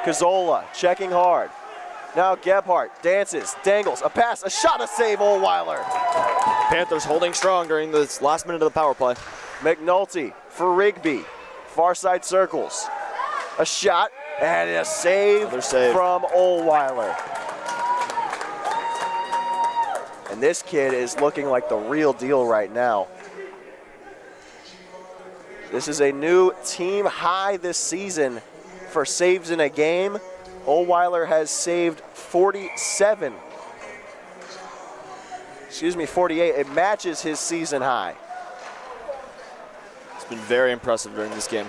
Cazzola checking hard. Now Gebhardt dances, dangles, a pass, a shot, a save, Ohlweiler. Panthers holding strong during this last minute of the power play. McNulty for Rigby, far side circles. A shot and a save from Ohlweiler. And this kid is looking like the real deal right now. This is a new team high this season for saves in a game. Ohlweiler has saved 48. It matches his season high. It's been very impressive during this game.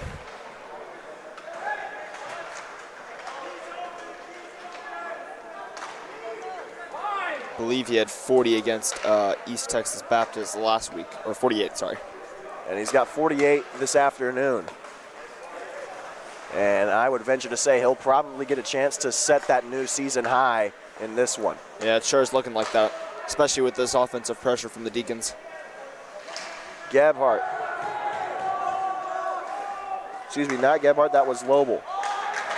I believe he had 40 against East Texas Baptist last week, or 48, sorry. And he's got 48 this afternoon. And I would venture to say he'll probably get a chance to set that new season high in this one. Yeah, it sure is looking like that, especially with this offensive pressure from the Deacons. Gebhardt. Excuse me, not Gebhardt, that was Lobel.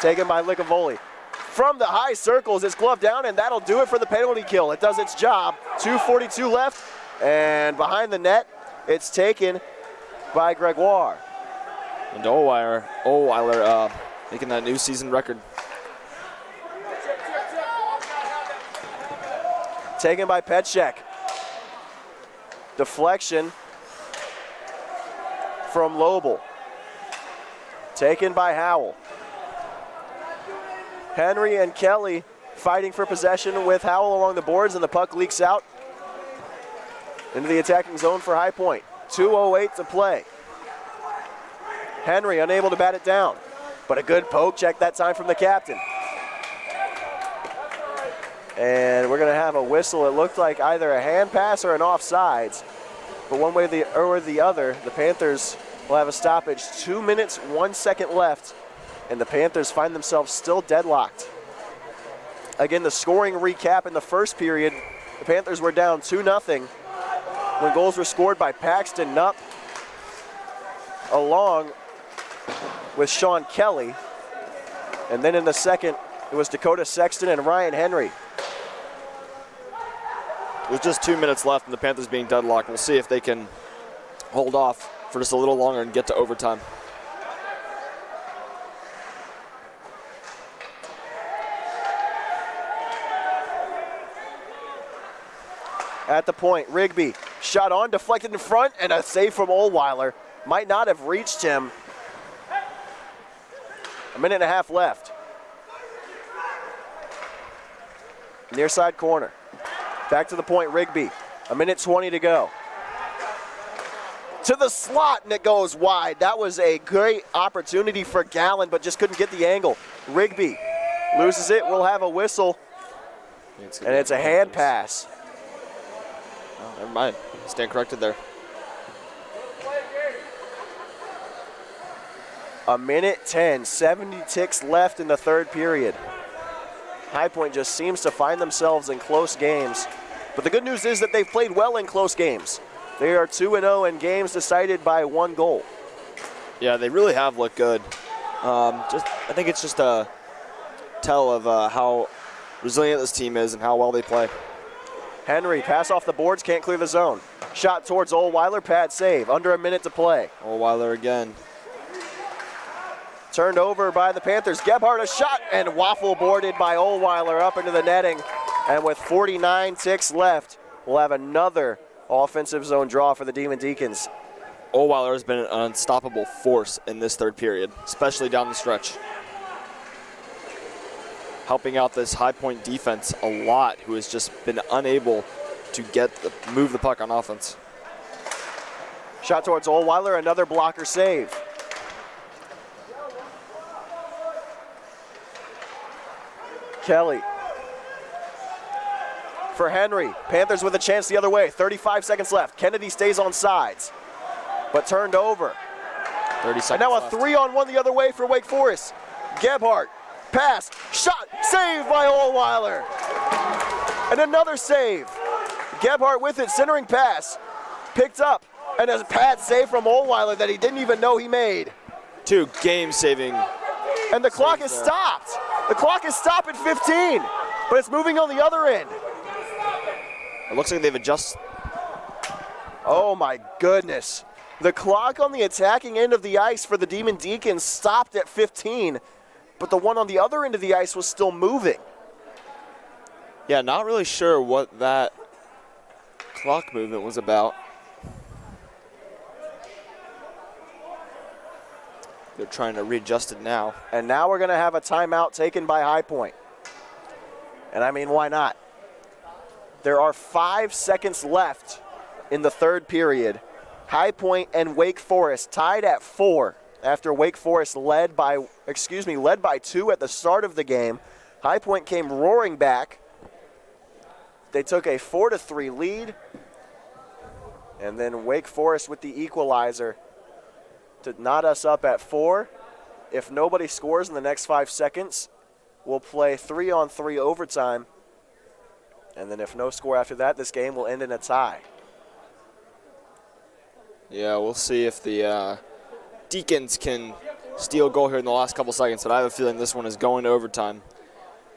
Taken by Licavoli. From the high circles, it's gloved down, and that'll do it for the penalty kill. It does its job. 2:42 left, and behind the net, it's taken by Gregoire. And Ohlweiler making that new season record. Taken by Petschek. Deflection from Lobel. Taken by Howell. Henry and Kelly fighting for possession with Howell along the boards, and the puck leaks out into the attacking zone for High Point. 2:08 to play. Henry unable to bat it down, but a good poke check that time from the captain. And we're going to have a whistle. It looked like either a hand pass or an offsides, but one way or the other, the Panthers will have a stoppage. 2 minutes, 1 second left, and the Panthers find themselves still deadlocked. Again, the scoring recap in the first period, the Panthers were down 2-0 when goals were scored by Paxton Knupp along with Sean Kelly. And then in the second, it was Dakota Sexton and Ryan Henry. With just 2 minutes left and the Panthers being deadlocked, we'll see if they can hold off for just a little longer and get to overtime. At the point, Rigby shot on, deflected in front, and a save from Ohlweiler. Might not have reached him. A minute and a half left. Near side corner. Back to the point, Rigby. A minute 20 to go. To the slot, and it goes wide. That was a great opportunity for Gallen, but just couldn't get the angle. Rigby loses it. We'll have a whistle, and it's a hand pass. Oh, never mind. Stand corrected there. A minute 10, 70 ticks left in the third period. High Point just seems to find themselves in close games. But the good news is that they've played well in close games. They are 2-0 in games decided by 1 goal. Yeah, they really have looked good. I think it's just a tell of how resilient this team is and how well they play. Henry, pass off the boards, can't clear the zone. Shot towards Ohlweiler, pad save. Under a minute to play. Ohlweiler again. Turned over by the Panthers. Gebhardt, a shot, and waffle boarded by Ohlweiler up into the netting. And with 49 ticks left, we'll have another offensive zone draw for the Demon Deacons. Ohlweiler has been an unstoppable force in this third period, especially down the stretch. Helping out this High Point defense a lot, who has just been unable to move the puck on offense. Shot towards Ohlweiler, another blocker save. Kelly for Henry. Panthers with a chance the other way. 35 seconds left. Kennedy stays on sides, but turned over. 30 seconds and now a left. 3-on-1 the other way for Wake Forest. Gebhardt, pass, shot, saved by Ohlweiler. And another save. Gebhardt with it, centering pass, picked up, and a pad save from Ohlweiler that he didn't even know he made. 2 game-saving. And the clock is stopped. The clock is stopped at 15, but it's moving on the other end. It looks like they've adjusted. Oh my goodness. The clock on the attacking end of the ice for the Demon Deacons stopped at 15, but the one on the other end of the ice was still moving. Yeah, not really sure what that clock movement was about. They're trying to readjust it now. And now we're going to have a timeout taken by High Point. And I mean, why not? There are 5 seconds left in the third period. High Point and Wake Forest tied at 4 after Wake Forest led by 2 at the start of the game. High Point came roaring back. They took a 4-3 lead. And then Wake Forest with the equalizer to knot us up at 4. If nobody scores in the next 5 seconds, we'll play 3-on-3 overtime. And then if no score after that, this game will end in a tie. Yeah, we'll see if the Deacons can steal a goal here in the last couple seconds, but I have a feeling this one is going to overtime.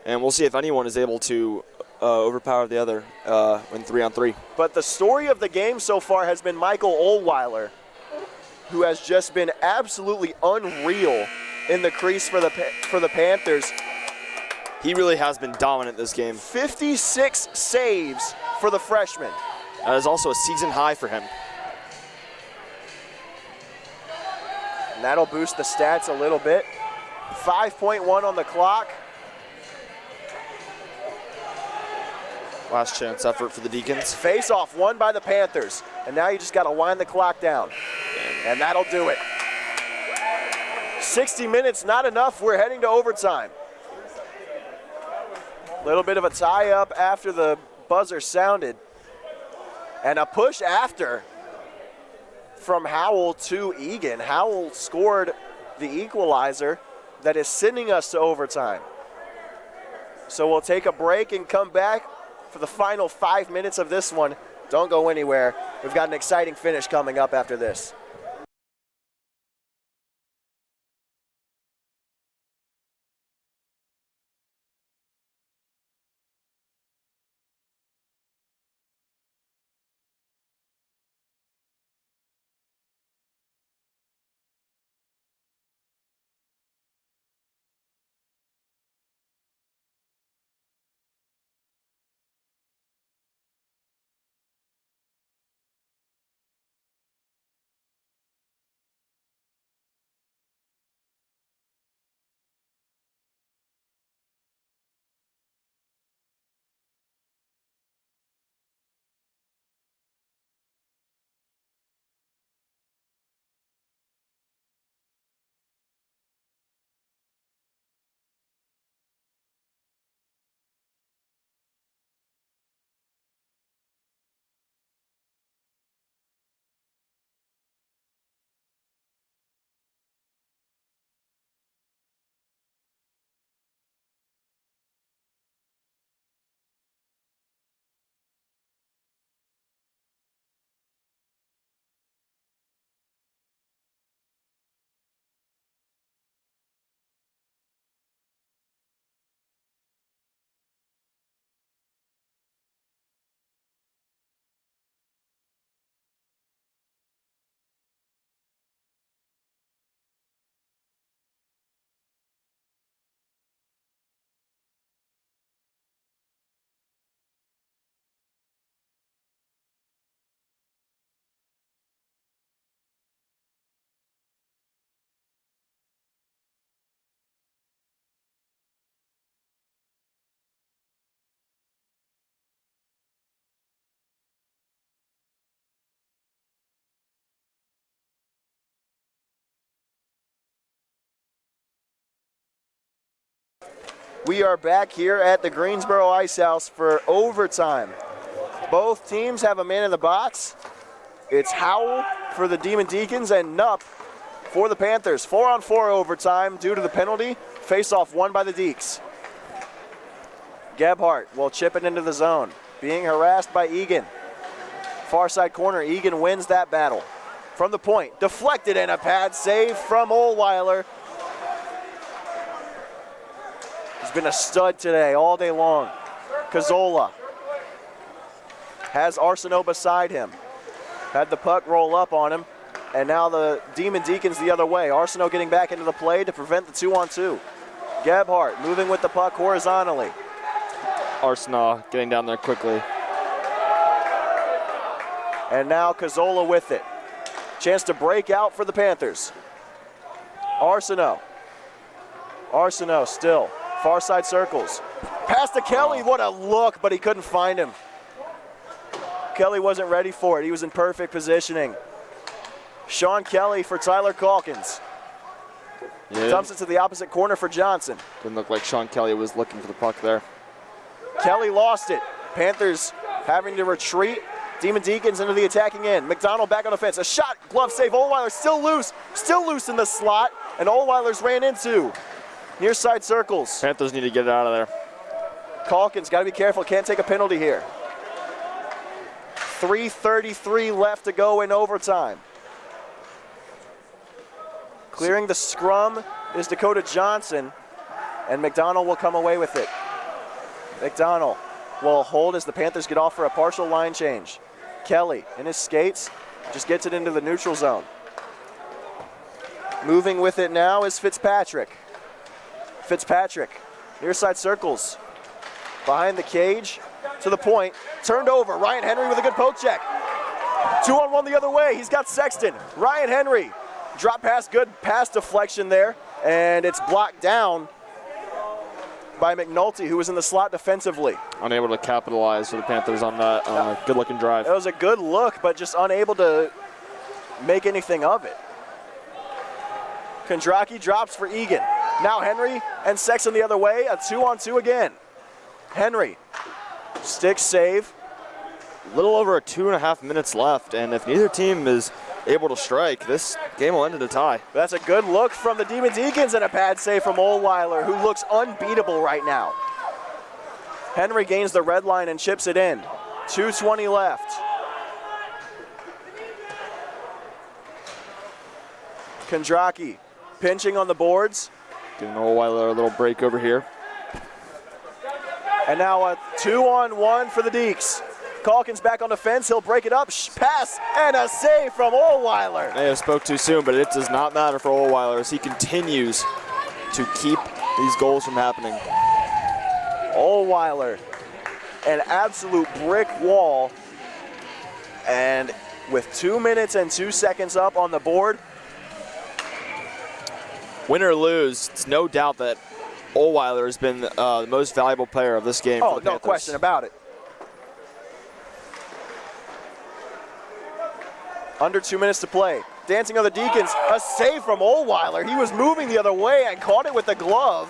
And we'll see if anyone is able to overpower the other in 3-on-3. But the story of the game so far has been Michael Oldweiler, who has just been absolutely unreal in the crease for the Panthers. He really has been dominant this game. 56 saves for the freshman. That is also a season high for him. And that'll boost the stats a little bit. 5.1 on the clock. Last chance effort for the Deacons. Face-off won by the Panthers. And now you just got to wind the clock down. And that'll do it. 60 minutes, not enough. We're heading to overtime. Little bit of a tie-up after the buzzer sounded. And a push after from Howell to Egan. Howell scored the equalizer that is sending us to overtime. So we'll take a break and come back for the final 5 minutes of this one. Don't go anywhere. We've got an exciting finish coming up after this. We are back here at the Greensboro Ice House for overtime. Both teams have a man in the box. It's Howell for the Demon Deacons and Nupp for the Panthers. 4-on-4 overtime due to the penalty. Face-off won by the Deeks. Gebhardt will chip it into the zone. Being harassed by Egan. Far side corner, Egan wins that battle. From the point, deflected and a pad save from Oldweiler. He's been a stud today all day long. Cazzola has Ardizzone beside him. Had the puck roll up on him, and now the Demon Deacons the other way. Ardizzone getting back into the play to prevent the 2-on-2. Gebhardt moving with the puck horizontally. Ardizzone getting down there quickly. And now Cazzola with it. Chance to break out for the Panthers. Ardizzone still. Far side circles. Pass to Kelly. What a look, but he couldn't find him. Kelly wasn't ready for it. He was in perfect positioning. Sean Kelly for Tyler Calkins. Yeah. Dumps it to the opposite corner for Johnson. Didn't look like Sean Kelly was looking for the puck there. Kelly lost it. Panthers having to retreat. Demon Deacons into the attacking end. McDonald back on the fence. A shot, glove save. Ohlweiler still loose in the slot. And Ohlweiler's ran into near side circles. Panthers need to get it out of there. Calkins got to be careful. Can't take a penalty here. 3:33 left to go in overtime. Clearing the scrum is Dakota Johnson, and McDonald will come away with it. McDonald will hold as the Panthers get off for a partial line change. Kelly in his skates just gets it into the neutral zone. Moving with it now is Fitzpatrick. Near side circles. Behind the cage to the point. Turned over. Ryan Henry with a good poke check. 2-on-1 the other way. He's got Sexton. Ryan Henry. Drop pass, good pass deflection there. And it's blocked down by McNulty, who was in the slot defensively. Unable to capitalize for the Panthers on that good-looking drive. It was a good look, but just unable to make anything of it. Kondraki drops for Egan. Now Henry and Sexton the other way. A 2-on-2 again. Henry. Stick save. A little over 2.5 minutes left, and if neither team is able to strike, this game will end in a tie. That's a good look from the Demon Deacons and a bad save from Ohlweiler, who looks unbeatable right now. Henry gains the red line and chips it in. 2:20 left. Kondraki pinching on the boards. Giving Ohlweiler a little break over here. And now a 2-on-1 for the Deeks. Calkins back on the fence. He'll break it up. Pass and a save from Ohlweiler. May have spoke too soon, but it does not matter for Ohlweiler as he continues to keep these goals from happening. Ohlweiler, an absolute brick wall. And with 2 minutes and 2 seconds up on the board. Win or lose, it's no doubt that Ohlweiler has been the most valuable player of this game. Oh, for the no Panthers. question about it. Under 2 minutes to play. Dancing on the Deacons, a save from Ohlweiler. He was moving the other way and caught it with the glove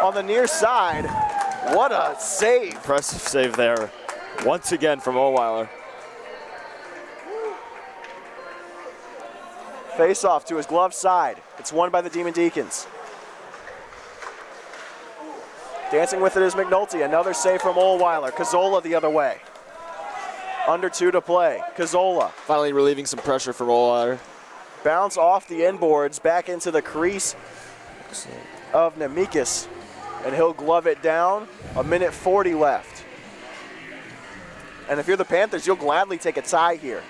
on the near side. What a save. Impressive save there. Once again from Ohlweiler. Face off to his glove side. It's won by the Demon Deacons. Dancing with it is McNulty. Another save from Ohlweiler. Cazzola the other way. Under 2 to play. Cazzola. Finally relieving some pressure from Ohlweiler. Bounce off the inboards back into the crease of Nemikis. And he'll glove it down. 1:40 left. And if you're the Panthers, you'll gladly take a tie here.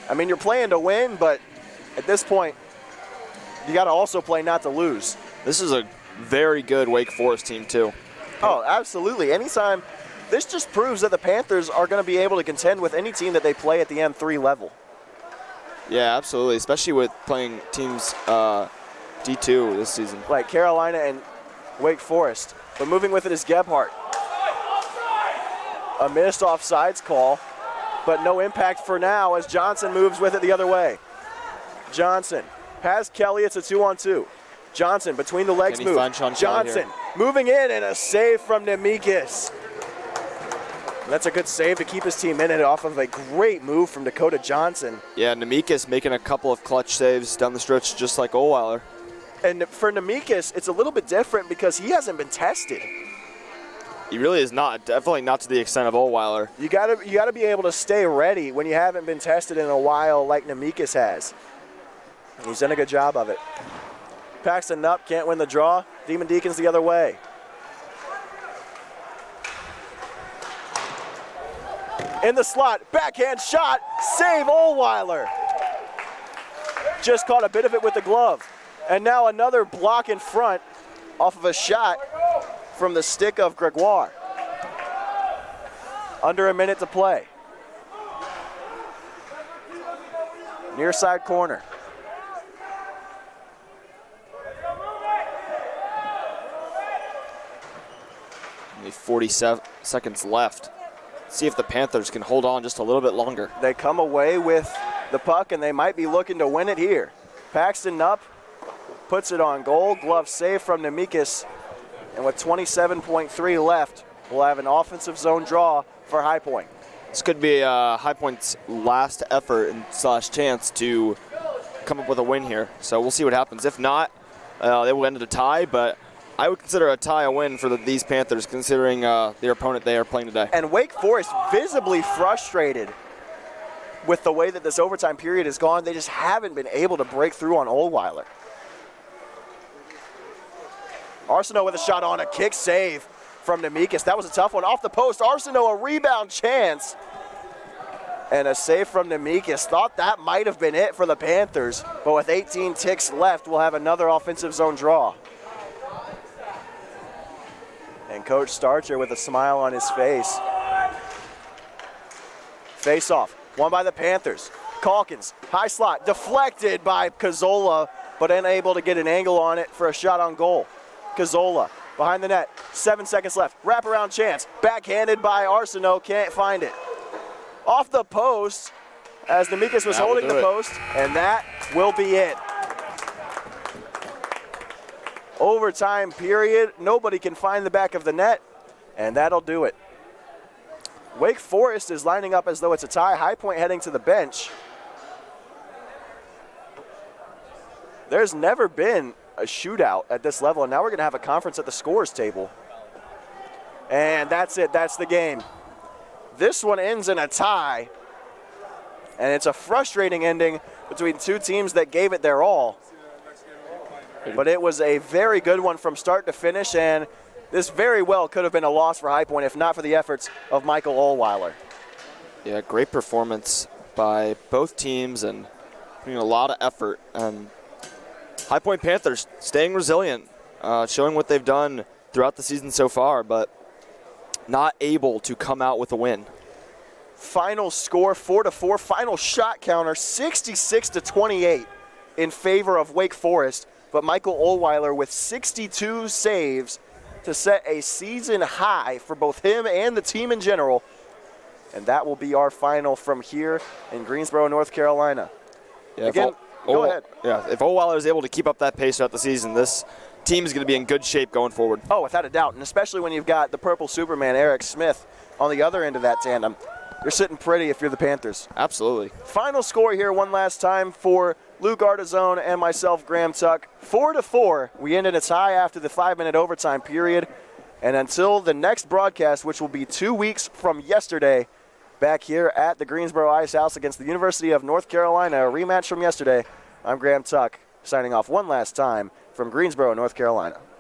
I mean, you're playing to win, but at this point, you got to also play not to lose. This is a very good Wake Forest team, too. Oh, absolutely. Anytime. This just proves that the Panthers are going to be able to contend with any team that they play at the M3 level. Yeah, absolutely, especially with playing teams D2 this season. Like Carolina and Wake Forest. But moving with it is Gebhardt. A missed offsides call, but no impact for now as Johnson moves with it the other way. Johnson has Kelly. It's a 2-on-2. Johnson between the legs Can he move. find Sean Kelly Johnson moving in and a save from Nemikis. That's a good save to keep his team in it off of a great move from Dakota Johnson. Yeah, Nemikis making a couple of clutch saves down the stretch just like Ohlweiler. And for Nemikis, it's a little bit different because he hasn't been tested. He really is not, definitely not to the extent of Ohlweiler. You gotta be able to stay ready when you haven't been tested in a while like Nemikis has. And he's done a good job of it. Paxton Nupp can't win the draw. Demon Deacons the other way. In the slot, backhand shot, save Ohlweiler. Just caught a bit of it with the glove. And now another block in front off of a shot from the stick of Gregoire. Under a minute to play. Near side corner. Only 47 seconds left. See if the Panthers can hold on just a little bit longer. They come away with the puck, and they might be looking to win it here. Paxton up, puts it on goal. Glove save from Nemekis. And with 27.3 left, we'll have an offensive zone draw for High Point. This could be High Point's last effort and / chance to come up with a win here. So we'll see what happens. If not, they will end at a tie, but I would consider a tie a win for these Panthers, considering their opponent they are playing today. And Wake Forest visibly frustrated with the way that this overtime period has gone. They just haven't been able to break through on Ohlweiler. Arsenault with a shot on, a kick save from Nemekis. That was a tough one. Off the post, Arsenault a rebound chance. And a save from Nemekis. Thought that might have been it for the Panthers, but with 18 ticks left, we'll have another offensive zone draw. And Coach Starcher with a smile on his face. Face off, won by the Panthers. Calkins, high slot, deflected by Cazzola, but unable to get an angle on it for a shot on goal. Cazzola behind the net, 7 seconds left. Wraparound chance, backhanded by Arsenault, can't find it. Off the post, as Nemekis was holding the post, and that will be it. Overtime period, nobody can find the back of the net, and that'll do it. Wake Forest is lining up as though it's a tie. High Point heading to the bench. There's never been a shootout at this level, and now we're going to have a conference at the scores table. And that's it, that's the game. This one ends in a tie, and it's a frustrating ending between two teams that gave it their all. But it was a very good one from start to finish, and this very well could have been a loss for High Point if not for the efforts of Michael Ohlweiler. Yeah, great performance by both teams and putting a lot of effort. And High Point Panthers staying resilient, showing what they've done throughout the season so far, but not able to come out with a win. Final score 4-4, final shot counter 66-28 in favor of Wake Forest. But Michael Ohlweiler with 62 saves to set a season high for both him and the team in general. And that will be our final from here in Greensboro, North Carolina. Yeah, again, go ahead. Yeah, if Ohlweiler is able to keep up that pace throughout the season, this team is going to be in good shape going forward. Oh, without a doubt, and especially when you've got the Purple Superman, Eric Smith, on the other end of that tandem. You're sitting pretty if you're the Panthers. Absolutely. Final score here one last time for Luke Ardizzone and myself, Graham Tuck. 4-4. We ended a tie after the 5-minute overtime period. And until the next broadcast, which will be 2 weeks from yesterday, back here at the Greensboro Ice House against the University of North Carolina, a rematch from yesterday, I'm Graham Tuck, signing off one last time from Greensboro, North Carolina.